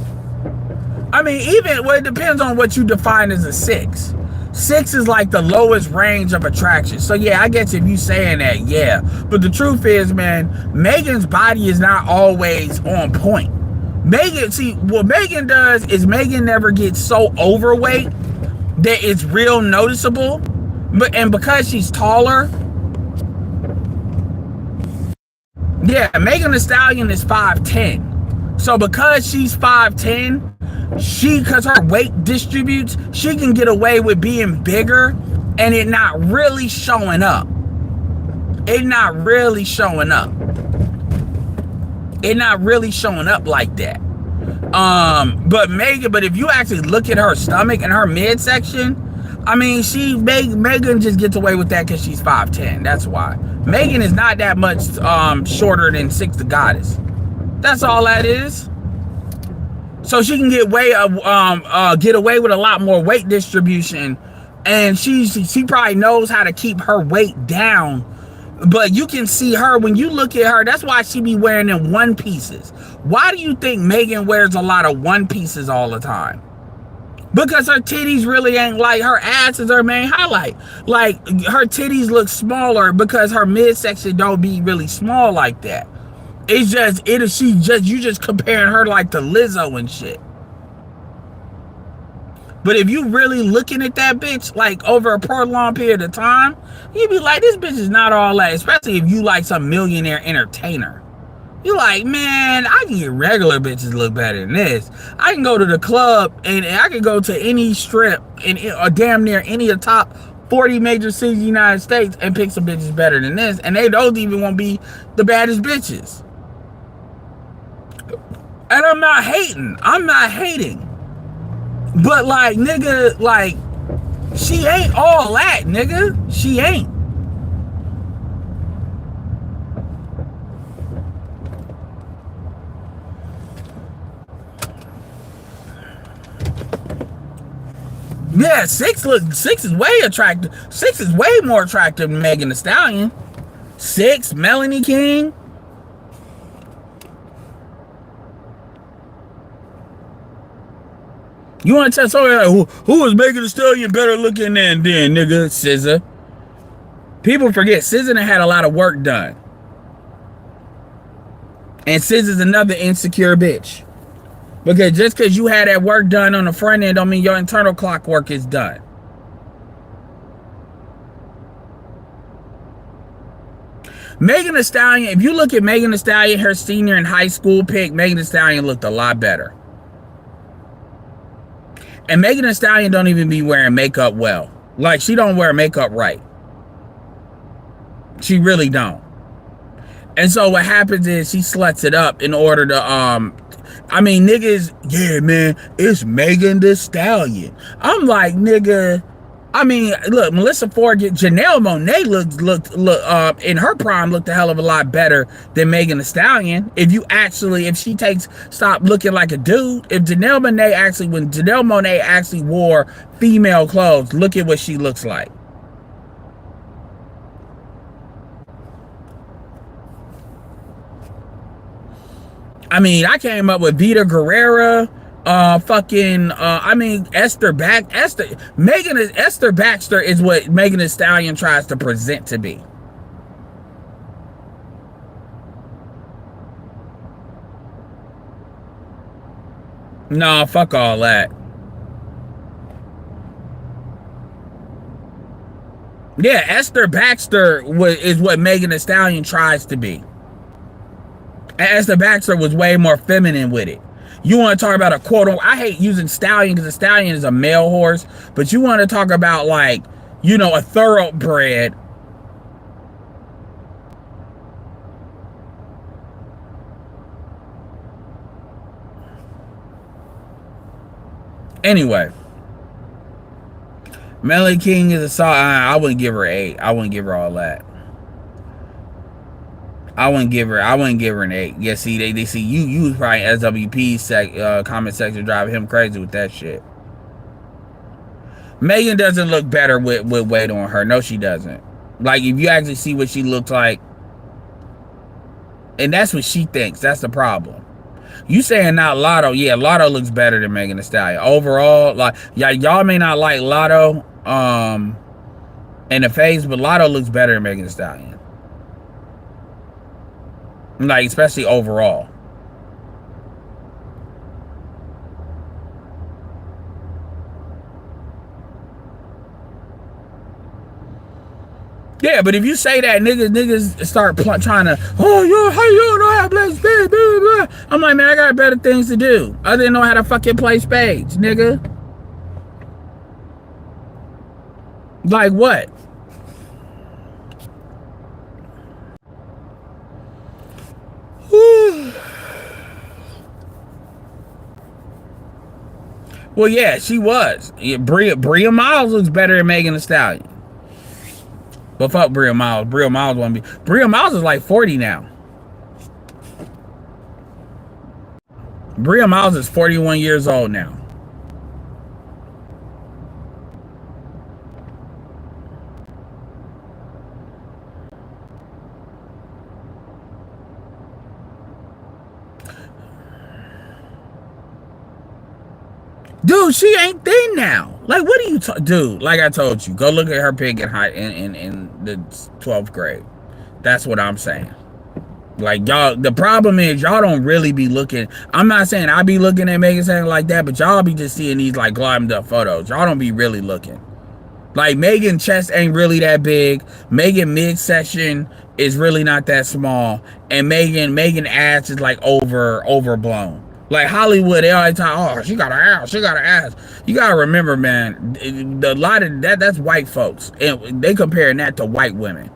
I mean, well, it depends on what you define as a 6. 6 is like the lowest range of attraction. So yeah, I guess if you saying that, yeah. But the truth is, man, Megan's body is not always on point. Megan, see, what Megan does is Megan never gets so overweight that it's real noticeable. And because she's taller, yeah, Megan Thee Stallion is 5'10". So because she's 5'10", because her weight distributes, she can get away with being bigger and it not really showing up. It not really showing up. It not really showing up like that. But if you actually look at her stomach and her midsection, I mean, Megan just gets away with that because she's 5'10". That's why. Megan is not that much shorter than Six the Goddess. That's all that is. So she can get away with a lot more weight distribution, and she probably knows how to keep her weight down. But you can see her when you look at her. That's why she be wearing them one pieces. Why do you think Megan wears a lot of one pieces all the time? Because her titties really ain't, like, her ass is her main highlight. Like, her titties look smaller because her midsection don't be really small like that. It's just, you just comparing her like to Lizzo and shit. But if you really looking at that bitch, like, over a prolonged period of time, you be like, this bitch is not all that. Especially if you like some millionaire entertainer. You like, man, I can get regular bitches look better than this. I can go to the club and I can go to any strip or damn near any of the top 40 major cities in the United States and pick some bitches better than this. And they don't even want to be the baddest bitches. And I'm not hating. But, like, nigga, like, she ain't all that, nigga. She ain't. Yeah, Six is way attractive. 6 is way more attractive than Megan Thee Stallion. 6, Melanie King. You want to tell somebody like, who is Megan Thee Stallion better looking than nigga? ChisZ. People forget ChisZ had a lot of work done. And ChisZ is another insecure bitch. Because just because you had that work done on the front end don't mean your internal clock work is done. Megan Thee Stallion, if you look at Megan Thee Stallion, her senior in high school pic, Megan Thee Stallion looked a lot better. And Megan Thee Stallion don't even be wearing makeup well. Like, she don't wear makeup right. She really don't. And so what happens is she sluts it up in order to I mean, niggas, yeah, man, it's Megan Thee Stallion. I'm like, nigga. I mean, look, Melissa Ford, Janelle Monáe looked in her prime looked a hell of a lot better than Megan Thee Stallion. If she stop looking like a dude, if when Janelle Monáe actually wore female clothes, look at what she looks like. I mean, I came up with Vita Guerrera, Esther Baxter is what Megan Thee Stallion tries to present to be. No, fuck all that. Yeah, Esther Baxter is what Megan Thee Stallion tries to be. Esther Baxter was way more feminine with it. You want to talk about a quote? I hate using stallion because a stallion is a male horse, but you want to talk about, like, you know, a thoroughbred. Anyway, Melody King is a song. I wouldn't give her 8. I wouldn't give her all that. I wouldn't give her an 8. Yeah, see, they see you probably SWP comment section driving him crazy with that shit. Megan doesn't look better with weight on her. No, she doesn't. Like, if you actually see what she looks like, and that's what she thinks. That's the problem. You saying not Lotto? Yeah, Lotto looks better than Megan Thee Stallion overall. Like, yeah, y'all may not like Lotto in the face, but Lotto looks better than Megan Thee Stallion. Like, especially overall. Yeah, but if you say that, niggas start trying to, oh, yo, how you don't know how to play spades, blah, blah, blah. I'm like, man, I got better things to do. I didn't know how to fucking play spades, nigga. Like what? Well, yeah, she was. Yeah, Bria Miles looks better than Megan Thee Stallion. But fuck Bria Miles. Bria Miles is like 40 now. Bria Miles is 41 years old now. Dude, she ain't thin now. Like, what do you dude? Like I told you, go look at her pic in the 12th grade. That's what I'm saying. Like, y'all, the problem is y'all don't really be looking. I'm not saying I be looking at Megan saying like that, but y'all be just seeing these like glammed up photos. Y'all don't be really looking. Like, Megan chest ain't really that big. Megan midsection is really not that small, and Megan ass is like overblown. Like Hollywood, they always talk, oh, she got an ass, she got an ass. You gotta remember, man, a lot of that's white folks, and they comparing that to white women.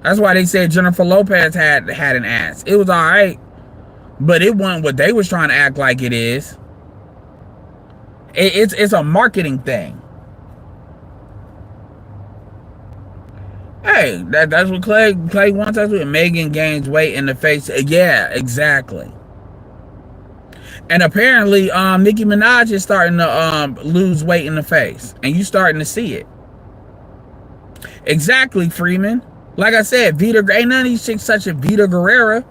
That's why they said Jennifer Lopez had an ass. It was all right, but it wasn't what they was trying to act like it is. It's a marketing thing. Hey, that's what Clay wants us with. Megan gains weight in the face. Yeah, exactly. And apparently, Nicki Minaj is starting to lose weight in the face, and you starting to see it. Exactly, Freeman. Like I said, ain't none of these chicks such a Vita Guerrera.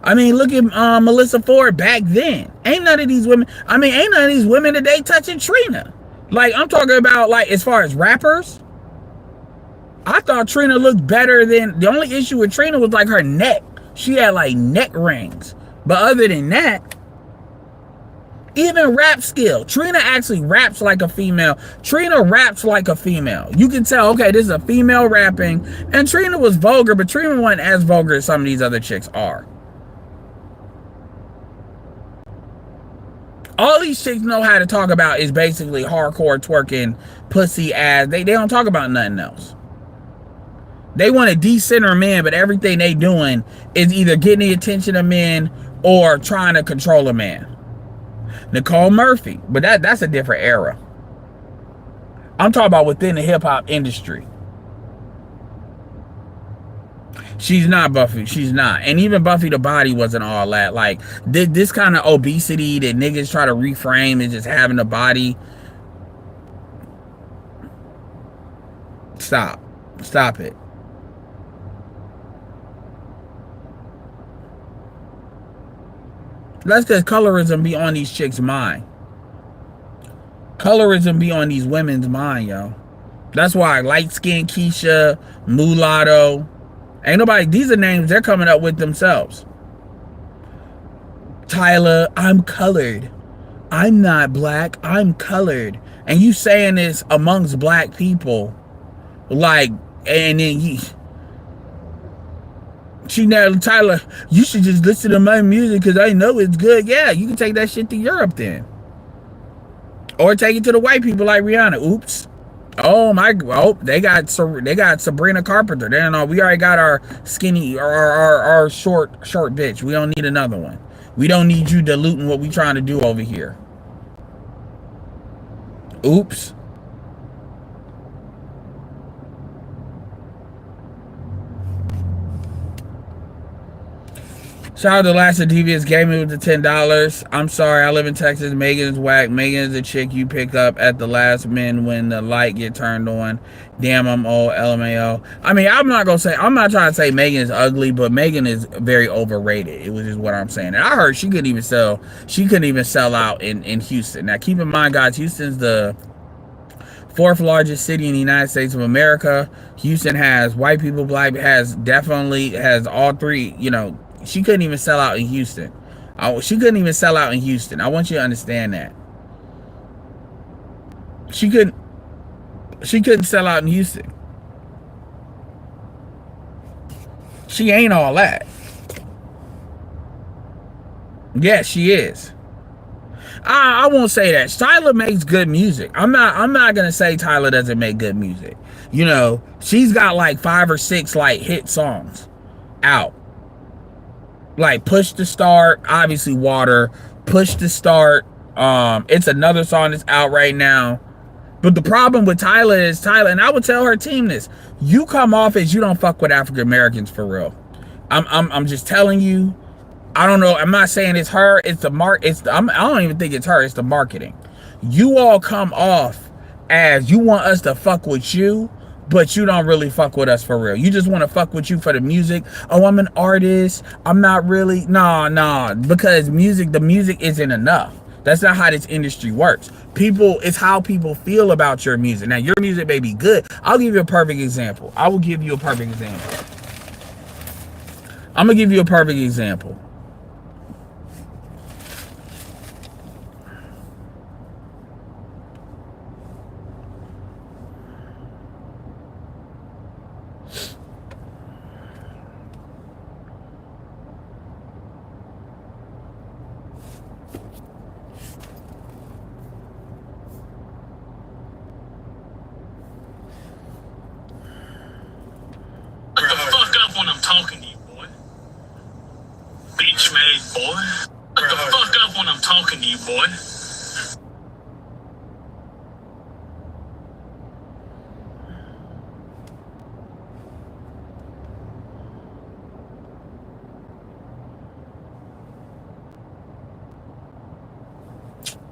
I mean, look at Melissa Ford back then. Ain't none of these women. I mean, ain't none of these women today touching Trina. Like, I'm talking about, like, as far as rappers. I thought Trina looked better than. The only issue with Trina was like her neck. She had like neck rings, but other than that. Even rap skill. Trina actually raps like a female. Trina raps like a female. You can tell, okay, this is a female rapping. And Trina was vulgar, but Trina wasn't as vulgar as some of these other chicks are. All these chicks know how to talk about is basically hardcore twerking, pussy ass. They don't talk about nothing else. They want to decenter men, but everything they doing is either getting the attention of men or trying to control a man. Nicole Murphy, but that's a different era. I'm talking about within the hip hop industry. She's not Buffy. She's not. And even Buffy the Body wasn't all that. Like, this kind of obesity that niggas try to reframe is just having a body. Stop. Stop it. Let's just colorism be on these chicks' mind. Colorism be on these women's mind, yo. That's why light skin Keisha, mulatto. Ain't nobody, these are names they're coming up with themselves. Tyler, I'm colored. I'm not black, I'm colored. And you saying this amongst black people. Like, and then Tyler, you should just listen to my music because I know it's good. Yeah, you can take that shit to Europe then. Or take it to the white people like Rihanna. Oops. Oh my! Oh, they got Sabrina Carpenter. They know we already got our skinny, our short bitch. We don't need another one. We don't need you diluting what we trying to do over here. Oops. Shout out to Last Devious gave me with the $10. I'm sorry, I live in Texas. Megan's whack. Megan is a chick you pick up at the last minute when the light get turned on. Damn, I'm old. LMAO. I mean, I'm not trying to say Megan is ugly, but Megan is very overrated. It was just what I'm saying. And I heard she couldn't even sell out in Houston. Now keep in mind, guys, Houston's the fourth largest city in the United States of America. Houston has white people, black, has all three, you know. She couldn't even sell out in Houston. She couldn't even sell out in Houston. I want you to understand that. She couldn't sell out in Houston. She ain't all that. Yes, she is. I won't say that. Tyler makes good music. I'm not gonna say Tyler doesn't make good music. You know, she's got like 5 or 6 like hit songs out. Like Push to Start, obviously Water, Push to Start. It's another song that's out right now. But the problem with Tyler is and I would tell her team this: you come off as you don't fuck with African Americans for real. I'm just telling you. I don't know. I'm not saying it's her. It's the I don't even think it's her. It's the marketing. You all come off as you want us to fuck with you, but you don't really fuck with us for real. You just want to fuck with you for the music. Oh, I'm an artist. I'm not really. Nah. Because the music isn't enough. That's not how this industry works. It's how people feel about your music. Now, your music may be good. I'll give you a perfect example. I will give you a perfect example. I'm going to give you a perfect example.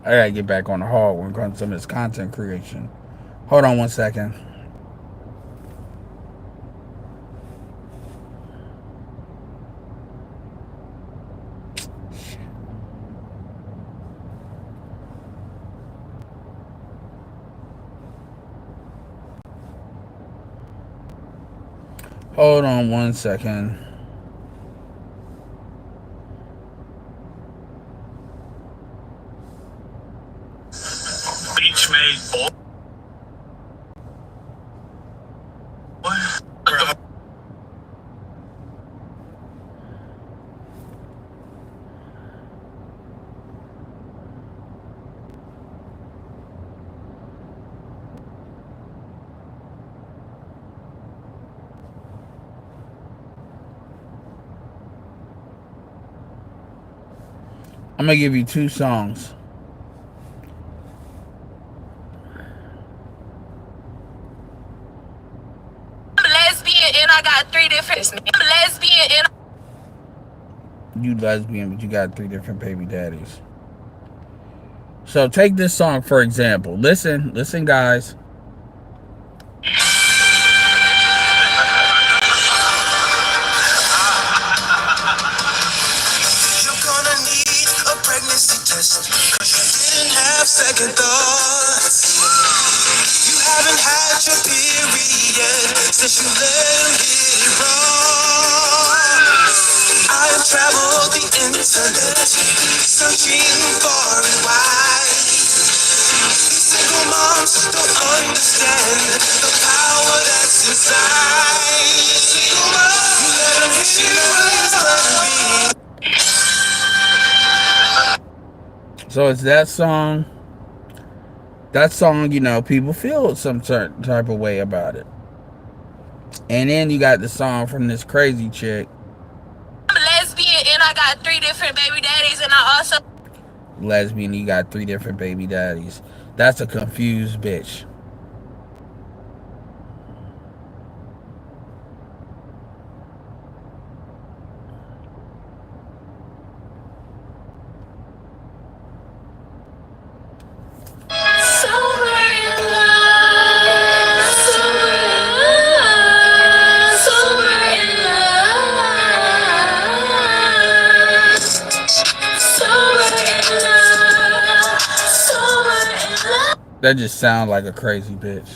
I gotta get back on the hog when it comes to some of this content creation. Hold on one second. Hold on one second. Beach made boy. I'm gonna give you 2 songs. and I got 3 different. I'm lesbian and you lesbian, but you got 3 different baby daddies. So take this song for example. Listen, guys. You're gonna need a pregnancy test. You didn't have second thoughts. You haven't had your period since you let him get it wrong. I have traveled the internet, searching far and wide. These single moms don't understand the power that's inside. Single mom, you let them hit you with. So it's that song. That song, you know, people feel some certain type of way about it. And then you got the song from this crazy chick. I'm lesbian and I got 3 different baby daddies, and I also lesbian, you got 3 different baby daddies. That's a confused bitch. That just sounds like a crazy bitch.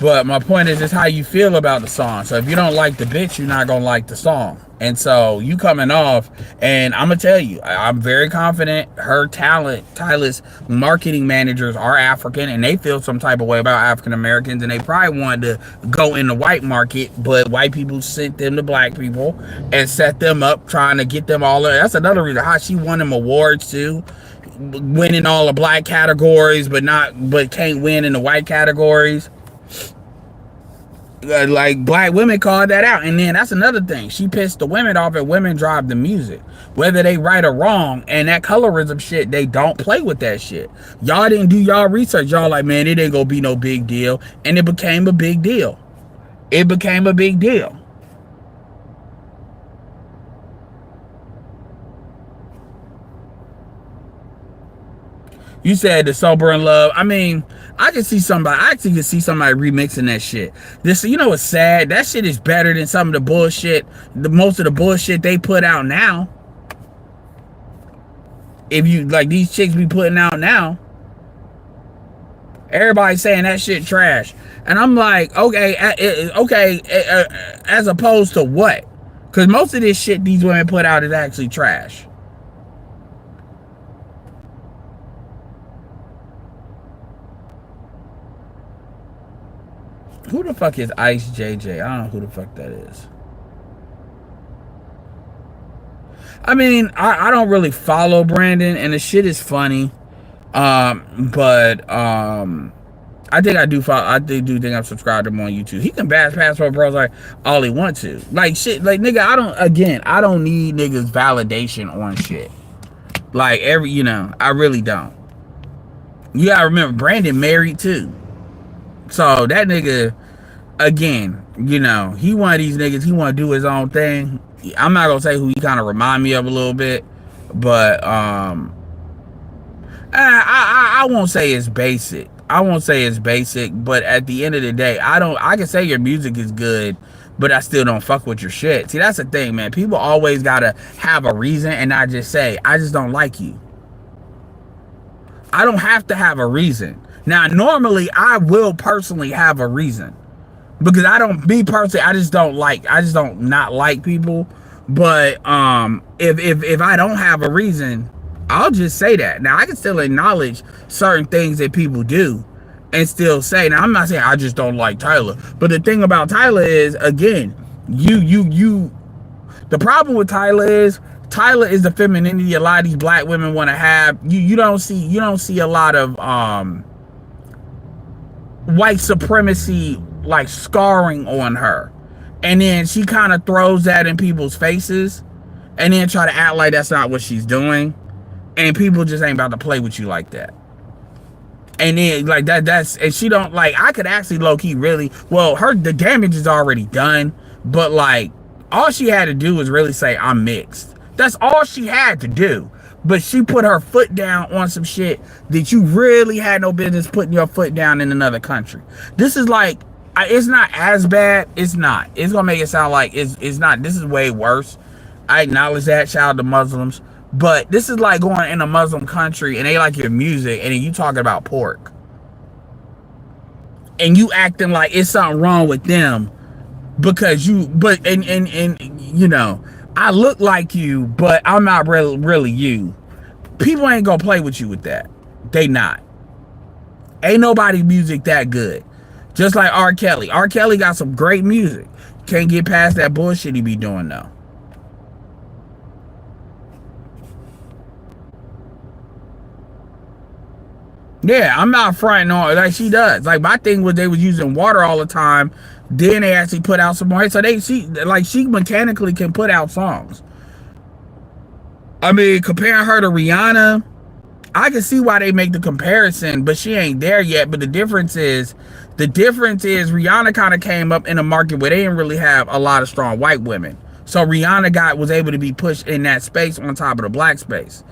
But my point is how you feel about the song. So if you don't like the bitch, you're not gonna like the song. And so you coming off, and I'm gonna tell you, I'm very confident her talent, Tyler's marketing managers are African, and they feel some type of way about African Americans, and they probably wanted to go in the white market, but white people sent them to black people and set them up, trying to get them all. That's another reason how she won them awards too, winning all the black categories, but can't win in the white categories. Like, black women called that out. And then that's another thing, she pissed the women off, and women drive the music, whether they right or wrong. And that colorism shit, they don't play with that shit. Y'all didn't do y'all research. Y'all like, man, it ain't gonna be no big deal. And it became a big deal. It became a big deal. You said the sober in love. I mean, I actually can see somebody remixing that shit. This, you know what's sad? That shit is better than some of the bullshit, most of the bullshit they put out now. If you, like, these chicks be putting out now, everybody's saying that shit trash. And I'm like, okay, as opposed to what? Because most of this shit these women put out is actually trash. Who the fuck is Ice JJ? I don't know who the fuck that is. I mean, I don't really follow Brandon, and the shit is funny. But I think I do follow. I do think I'm subscribed to him on YouTube. He can bash Passport Bros like all he wants to. Like shit, like nigga, I don't need niggas validation on shit. Like I really don't. You gotta remember, Brandon married too. So that nigga, again, he one of these niggas, he want to do his own thing. I'm not gonna say who he kind of remind me of a little bit, but I won't say it's basic. But at the end of the day, I can say your music is good, but I still don't fuck with your shit. See, that's the thing, man. People always gotta have a reason and not just say, I just don't like you. I don't have to have a reason. Now, normally, I will personally have a reason. Because I just don't not like people. But if I don't have a reason, I'll just say that. Now, I can still acknowledge certain things that people do and still say, now, I'm not saying I just don't like Tyler. But the thing about Tyler is, again, the problem with Tyler is the femininity a lot of these black women want to have. You don't see a lot of white supremacy like scarring on her, and then she kind of throws that in people's faces and then try to act like that's not what she's doing, and people just ain't about to play with you like that. And then like that's and she don't like I could actually low key really well the damage is already done, but like all she had to do was really say I'm mixed. That's all she had to do. But she put her foot down on some shit that you really had no business putting your foot down in another country. This is like it's not as bad. It's not. It's gonna make it sound like it's not. This is way worse. I acknowledge that. Shout out to Muslims. But this is like going in a Muslim country and they like your music and then you talking about pork. And you acting like it's something wrong with them because you, but, and you know, I look like you, but I'm not really you. People ain't gonna play with you with that. They not. Ain't nobody music that good. Just like R. Kelly. R. Kelly got some great music. Can't get past that bullshit he be doing though. Yeah, I'm not fronting on like she does. Like my thing was they was using water all the time. Then they actually put out some more. So she mechanically can put out songs. I mean, comparing her to Rihanna, I can see why they make the comparison, but she ain't there yet. But the difference is Rihanna kind of came up in a market where they didn't really have a lot of strong white women. So Rihanna was able to be pushed in that space on top of the black space.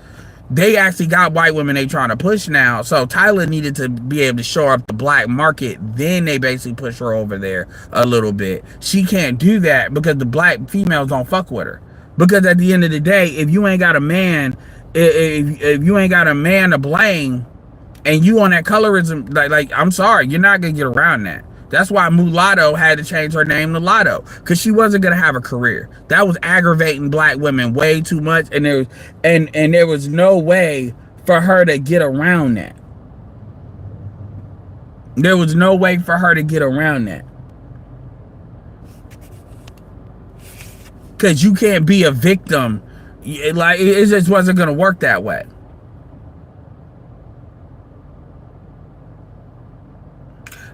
They actually got white women they trying to push now. So Tyler needed to be able to show up the black market. Then they basically push her over there a little bit. She can't do that because the black females don't fuck with her. Because at the end of the day, if you ain't got a man, if you ain't got a man to blame and you on that colorism, like I'm sorry, you're not going to get around that. That's why Mulatto had to change her name to Lotto, because she wasn't gonna have a career. That was aggravating black women way too much, and there was no way for her to get around that. There was no way for her to get around that. Because you can't be a victim. Like it just wasn't gonna work that way.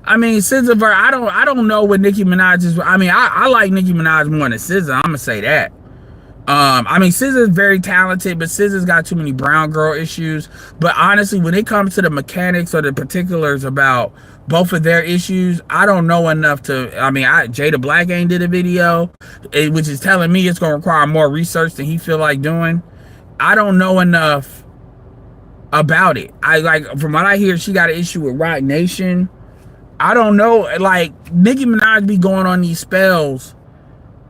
I mean, ChisZ, I don't know what Nicki Minaj is. I mean, I like Nicki Minaj more than ChisZ. I'm gonna say that. I mean, ChisZ is very talented, but ChisZ's got too many brown girl issues. But honestly, when it comes to the mechanics or the particulars about both of their issues, I don't know enough to. I mean, Jada Black ain't did a video, which is telling me it's gonna require more research than he feel like doing. I don't know enough about it. From what I hear, she got an issue with Roc Nation. I don't know, like Nicki Minaj be going on these spells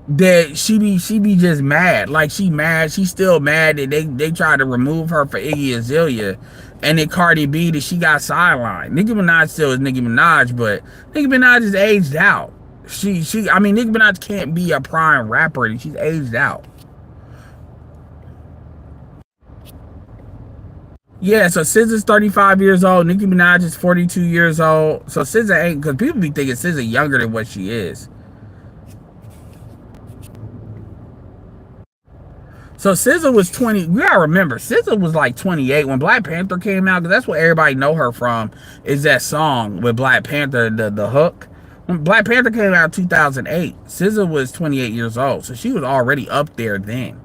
that she be just mad. Like she's still mad that they tried to remove her for Iggy Azalea, and then Cardi B that she got sidelined. Nicki Minaj still is Nicki Minaj, but Nicki Minaj is aged out. I mean Nicki Minaj can't be a prime rapper, and she's aged out. Yeah, so ChisZ is 35 years old. Nicki Minaj is 42 years old. So ChisZ ain't, because people be thinking ChisZ younger than what she is. So ChisZ was 20. You gotta remember, ChisZ was like 28 when Black Panther came out, because that's what everybody know her from, is that song with Black Panther, the hook. When Black Panther came out in 2008, ChisZ was 28 years old. So she was already up there then.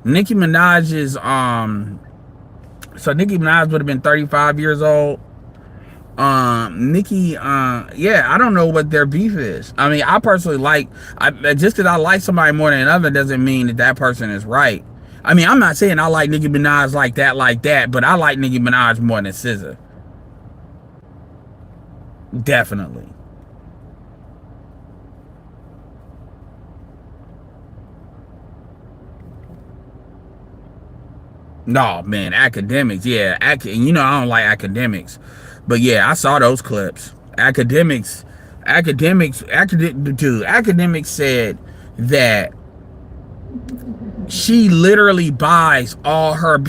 Nicki Minaj is so Nicki Minaj would have been 35 years old. Nicki, yeah, I don't know what their beef is. I mean, I personally just because I like somebody more than another doesn't mean that person is right. I mean, I'm not saying I like Nicki Minaj like that, but I like Nicki Minaj more than ChisZ. Definitely. No, man, academics, yeah. You know I don't like academics. But yeah, I saw those clips. Academics said that she literally buys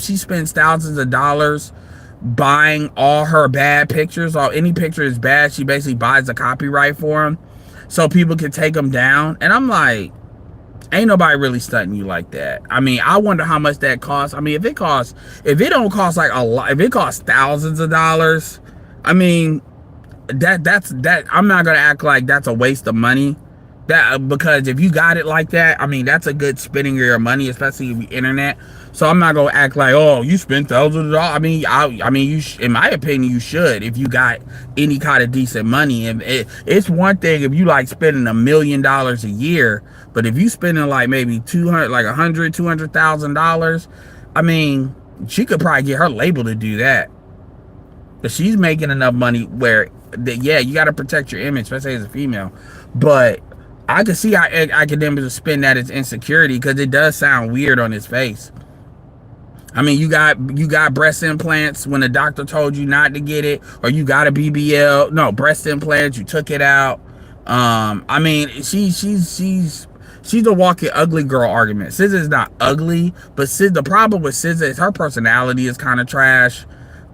she spends thousands of dollars buying all her bad pictures. Or any picture is bad, she basically buys the copyright for them so people can take them down. And I'm like, ain't nobody really stunting you like that. I mean, I wonder how much that costs. I mean, if it don't cost like a lot, if it costs thousands of dollars, I mean, that's I'm not gonna act like that's a waste of money. Because if you got it like that, I mean, that's a good spending of your money, especially with the internet. So I'm not gonna act like, oh, you spent thousands of dollars. I mean, in my opinion, you should if you got any kind of decent money. And it's one thing if you like spending $1 million a year, but if you spending like maybe 200, like $200,000, I mean, she could probably get her label to do that. But she's making enough money where, yeah, you got to protect your image, especially as a female. But I can see how academics spin that as insecurity because it does sound weird on his face. I mean, you got breast implants when the doctor told you not to get it, or you got a BBL. No, breast implants, you took it out. I mean, she's a walking ugly girl argument. ChisZ is not ugly, but the problem with ChisZ is her personality is kind of trash.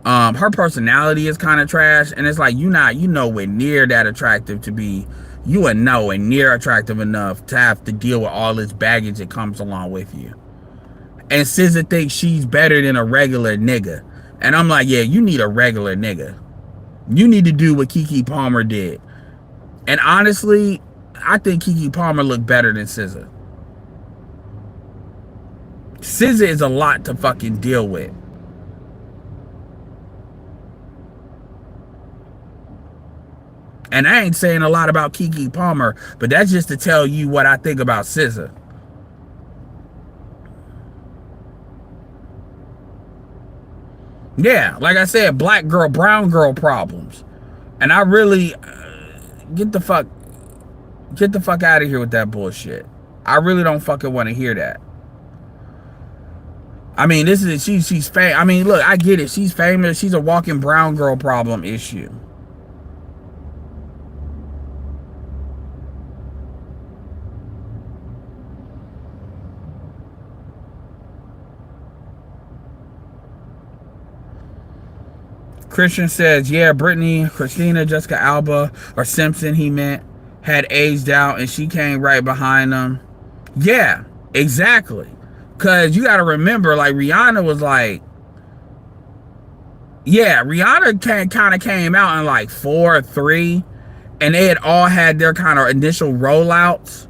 Her personality is kind of trash, and it's like you nowhere near that attractive to be. You are nowhere near attractive enough to have to deal with all this baggage that comes along with you. And ChisZ thinks she's better than a regular nigga. And I'm like, yeah, you need a regular nigga. You need to do what Keke Palmer did. And honestly, I think Keke Palmer looked better than ChisZ. ChisZ is a lot to fucking deal with. And I ain't saying a lot about Keke Palmer, but that's just to tell you what I think about ChisZ. Yeah, like I said, black girl, brown girl problems. And I really get the fuck out of here with that bullshit. I really don't fucking want to hear that. I mean, she's famous. I mean, look, I get it. She's famous. She's a walking brown girl problem issue. Christian says, yeah, Brittany, Christina, Jessica Alba, or Simpson, he meant, had aged out and she came right behind them. Yeah, exactly. Because you got to remember, like, Rihanna was like, yeah, Rihanna kind of came out in like 4 or 3, and they had all had their kind of initial rollouts.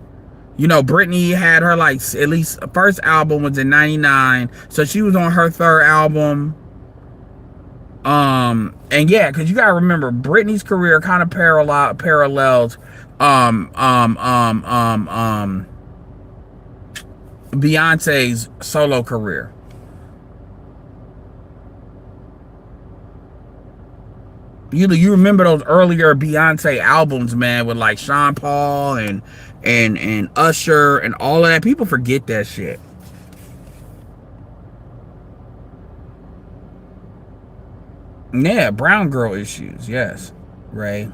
You know, Britney had her, like, at least first album was in 99, so she was on her 3rd album. And yeah, because you gotta remember, Britney's career kind of parallels Beyonce's solo career. You remember those earlier Beyonce albums, man, with like Sean Paul and Usher and all of that. People forget that shit. Yeah, brown girl issues. Yes, Ray.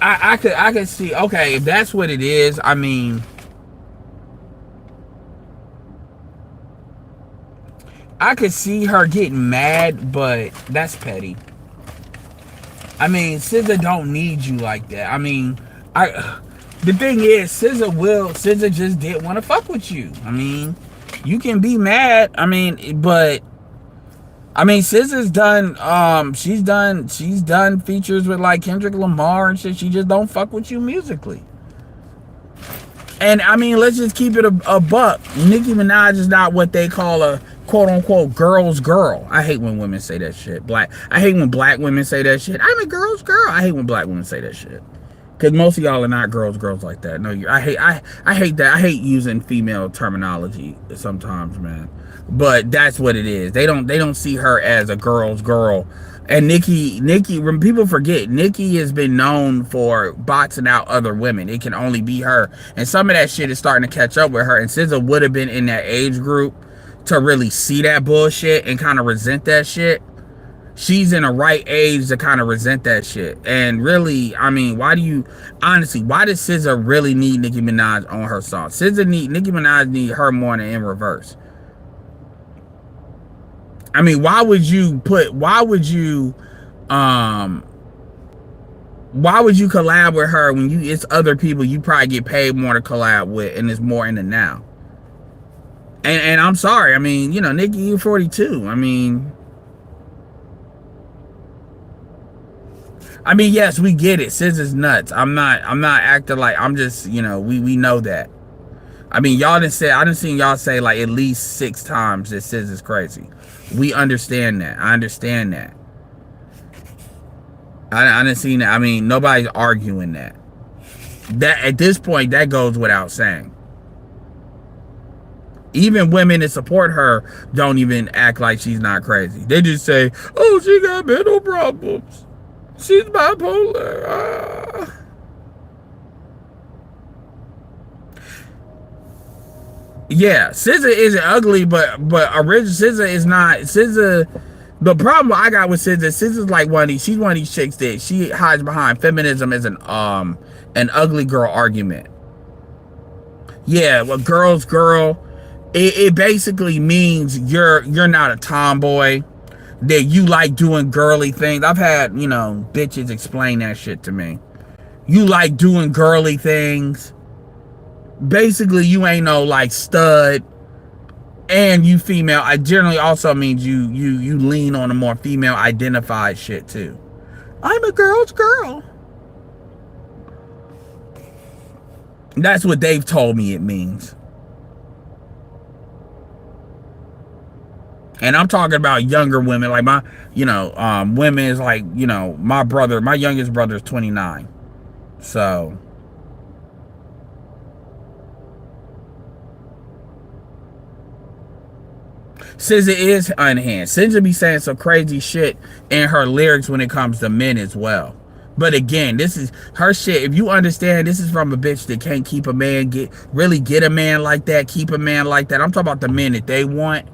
I could see, okay, if that's what it is, I mean, I could see her getting mad, but that's petty. I mean, ChisZ don't need you like that. I mean, the thing is, ChisZ just didn't want to fuck with you. I mean, you can be mad. I mean, but I mean, ChisZ's done. She's done features with like Kendrick Lamar and shit. She just don't fuck with you musically. And I mean, let's just keep it a buck. Nicki Minaj is not what they call a quote unquote girl's girl. I hate when women say that shit. I hate when black women say that shit. I'm a girl's girl. I hate when black women say that shit. Cause most of y'all are not girls like that. No, I hate that. I hate using female terminology sometimes, man. But that's what it is. They don't see her as a girl's girl. And Nicki, when people forget, Nicki has been known for boxing out other women. It can only be her. And some of that shit is starting to catch up with her. And SZA would have been in that age group to really see that bullshit and kind of resent that shit. She's in a right age to kind of resent that shit. And really, I mean, why does SZA really need Nicki Minaj on her song? Nicki Minaj need her more than in reverse. I mean, why would you collab with her when it's other people you probably get paid more to collab with and it's more in the now? And I'm sorry. I mean, you know, Nicki, you 42. I mean, yes, we get it. ChisZ is nuts. I'm not acting like I'm just, you know, we know that. I mean, y'all didn't say, I didn't see y'all say like at least 6 times that ChisZ is crazy. We understand that. I understand that. I didn't see that. I mean, nobody's arguing that. That at this point, that goes without saying. Even women that support her don't even act like she's not crazy. They just say, oh, she got mental problems. She's bipolar. Yeah, SZA isn't ugly, but original SZA is not. SZA, the problem I got with SZA's like one of these. She's one of these chicks that she hides behind feminism as an ugly girl argument. Yeah, well, girl. It basically means you're not a tomboy, that you like doing girly things. I've had, you know, bitches explain that shit to me. You like doing girly things. Basically, you ain't no like stud, and you female. I generally also means you lean on a more female identified shit too. I'm a girl's girl. That's what they've told me it means. And I'm talking about younger women, like my, you know, women is like, you know, my youngest brother is 29. So SZA is unhinged. SZA be saying some crazy shit in her lyrics when it comes to men as well. But again, this is her shit. If you understand, this is from a bitch that can't keep a man, really get a man like that, keep a man like that. I'm talking about the men that they want.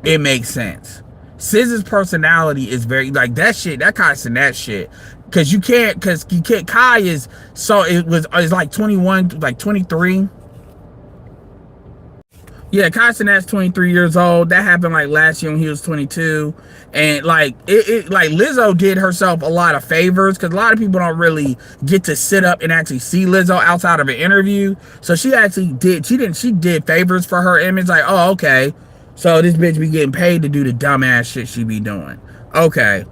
It makes sense. SZA's personality is very like that shit. That constant that shit, because you can't. Kai is so it's like 21, like 23. Yeah, Kai Cenat's 23 years old. That happened like last year when he was 22. And like like Lizzo did herself a lot of favors, because a lot of people don't really get to sit up and actually see Lizzo outside of an interview. So she actually did. She did favors for her image. Like, oh, okay. So this bitch be getting paid to do the dumbass shit she be doing. Okay.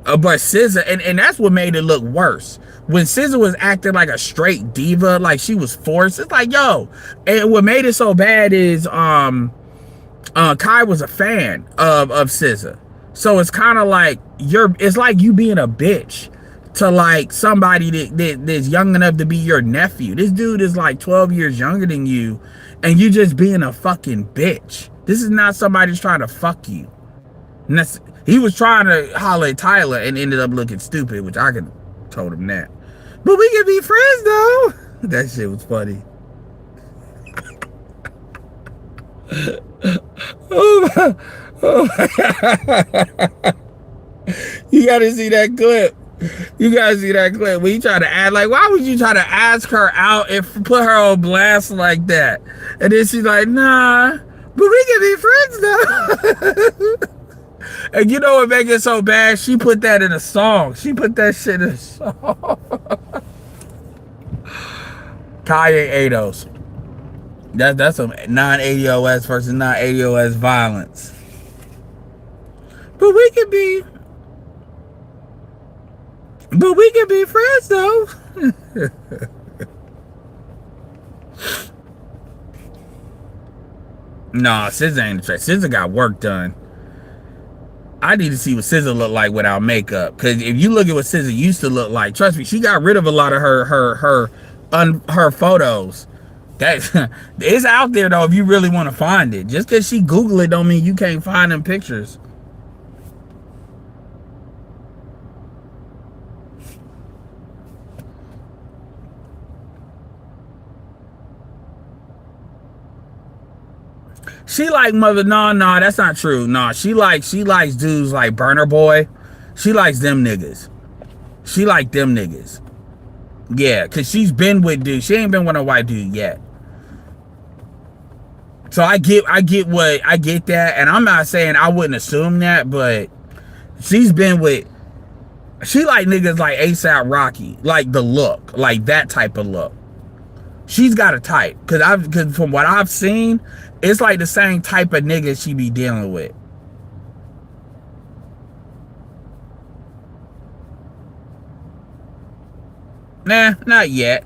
But SZA, and that's what made it look worse. When SZA was acting like a straight diva, like she was forced, it's like, yo. And what made it so bad is Kai was a fan of SZA. So it's kind of like it's like you being a bitch to like somebody that's young enough to be your nephew. This dude is like 12 years younger than you, and you just being a fucking bitch. This is not somebody who's trying to fuck you. He was trying to holler at Tyler and ended up looking stupid, which I could have told him that. But we can be friends though. That shit was funny. Oh my. You gotta see that clip. You guys see that clip when you try to add, like, why would you try to ask her out and put her on blast like that? And then she's like, nah, but we can be friends though. And you know what makes it so bad? She put that in a song. She put that shit in a song. Kanye ADOS. That's some non-ADOS versus non-ADOS violence. But we can be friends though. Nah, SZA ain't the track. SZA got work done. I need to see what SZA look like without makeup. Because if you look at what SZA used to look like, trust me, she got rid of a lot of her photos. That it's out there though if you really want to find it. Just because she Google it don't mean you can't find them pictures. She like mother. No, that's not true. No, she likes dudes like Burner Boy. She likes them niggas. She like them niggas. Yeah, cause she's been with dudes. She ain't been with a white dude yet. So I get that, and I'm not saying I wouldn't assume that, but she's been with. She like niggas like ASAP Rocky, like the look, like that type of look. She's got a type. Cause from what I've seen, it's like the same type of nigga she be dealing with. Nah, not yet.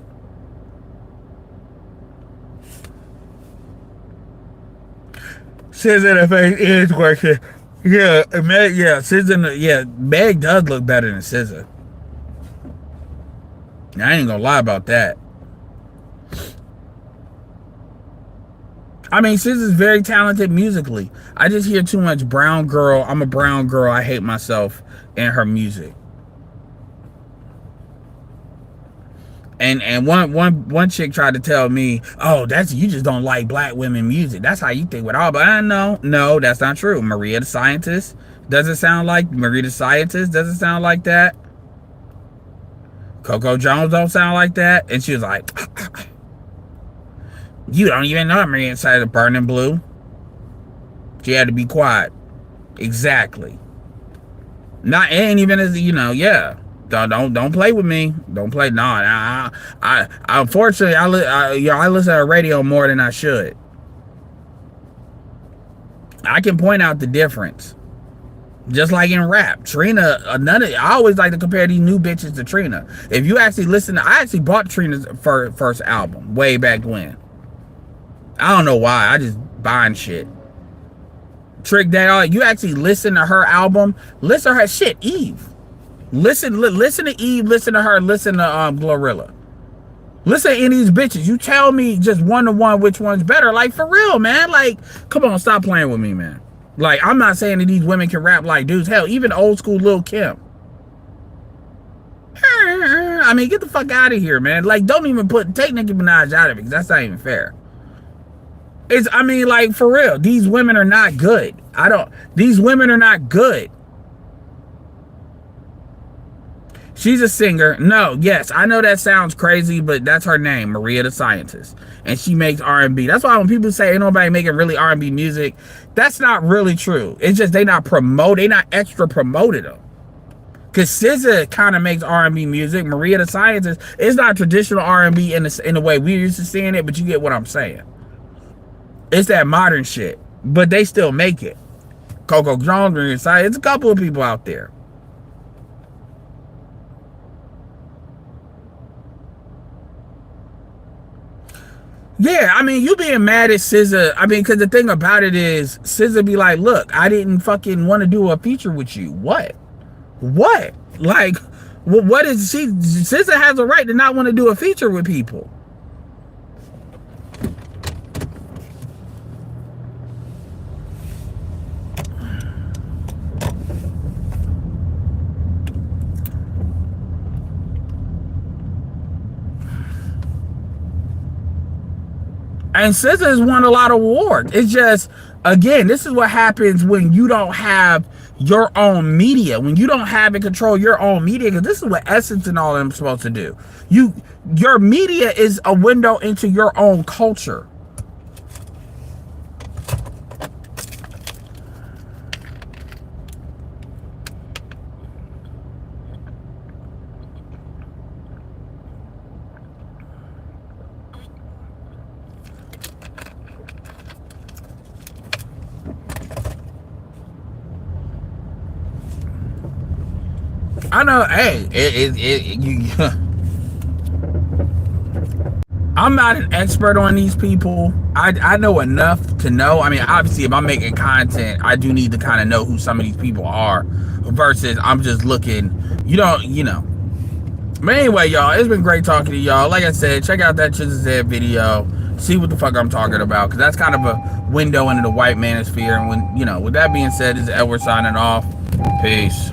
ChisZ in the face is working. Yeah, Meg, yeah, ChisZ in the, yeah, Meg does look better than ChisZ. I ain't gonna lie about that. I mean, ChisZ is very talented musically. I just hear too much brown girl. I'm a brown girl. I hate myself in her music. And one chick tried to tell me, oh, that's, you just don't like black women music. That's how you think with all, but I know, no, that's not true. Maria the Scientist doesn't sound like Maria the Scientist. Doesn't sound like that. Coco Jones don't sound like that. And she was like, you don't even know Maria inside of Burning Blue. She had to be quiet. Exactly. Not, ain't even as, you know, yeah. Don't play with me. Don't play. No, I unfortunately I listen to radio more than I should. I can point out the difference. Just like in rap, Trina, I always like to compare these new bitches to Trina. If you actually listen I actually bought Trina's first album way back when. I don't know why. I just buying shit. Trick Day, you actually listen to her album, listen to her shit, Eve. Listen to Eve, listen to her, listen to Glorilla. Listen to any of these bitches. You tell me just one to one which one's better. Like, for real, man. Like, come on, stop playing with me, man. Like, I'm not saying that these women can rap like dudes. Hell, even old school Lil Kim. I mean, get the fuck out of here, man. Like, don't even take Nicki Minaj out of it, because that's not even fair. I mean, like, for real, these women are not good. These women are not good. She's a singer. No, yes, I know that sounds crazy, but that's her name, Maria the Scientist. And she makes R&B. That's why when people say ain't nobody making really R&B music, that's not really true. It's just they not extra promoted them. Because ChisZ kind of makes R&B music. Maria the Scientist, it's not traditional R&B in the way we're used to seeing it, but you get what I'm saying. It's that modern shit, but they still make it. Coco Jones, Maria the Scientist, it's a couple of people out there. Yeah, I mean, you being mad at ChisZ, I mean, because the thing about it is, ChisZ be like, look, I didn't fucking want to do a feature with you. What? Like, what is she? ChisZ has a right to not want to do a feature with people. And ChisZ has won a lot of awards. It's just, again, this is what happens when you don't have your own media, when you don't have and control your own media, because this is what Essence and all of them are supposed to do. Your media is a window into your own culture. I know, hey, I'm not an expert on these people. I know enough to know. I mean, obviously, if I'm making content, I do need to kind of know who some of these people are, versus I'm just looking, you know. But anyway, y'all, it's been great talking to y'all. Like I said, check out that ChisZ video. See what the fuck I'm talking about, because that's kind of a window into the white manosphere. And when, with that being said, this is Edward signing off. Peace.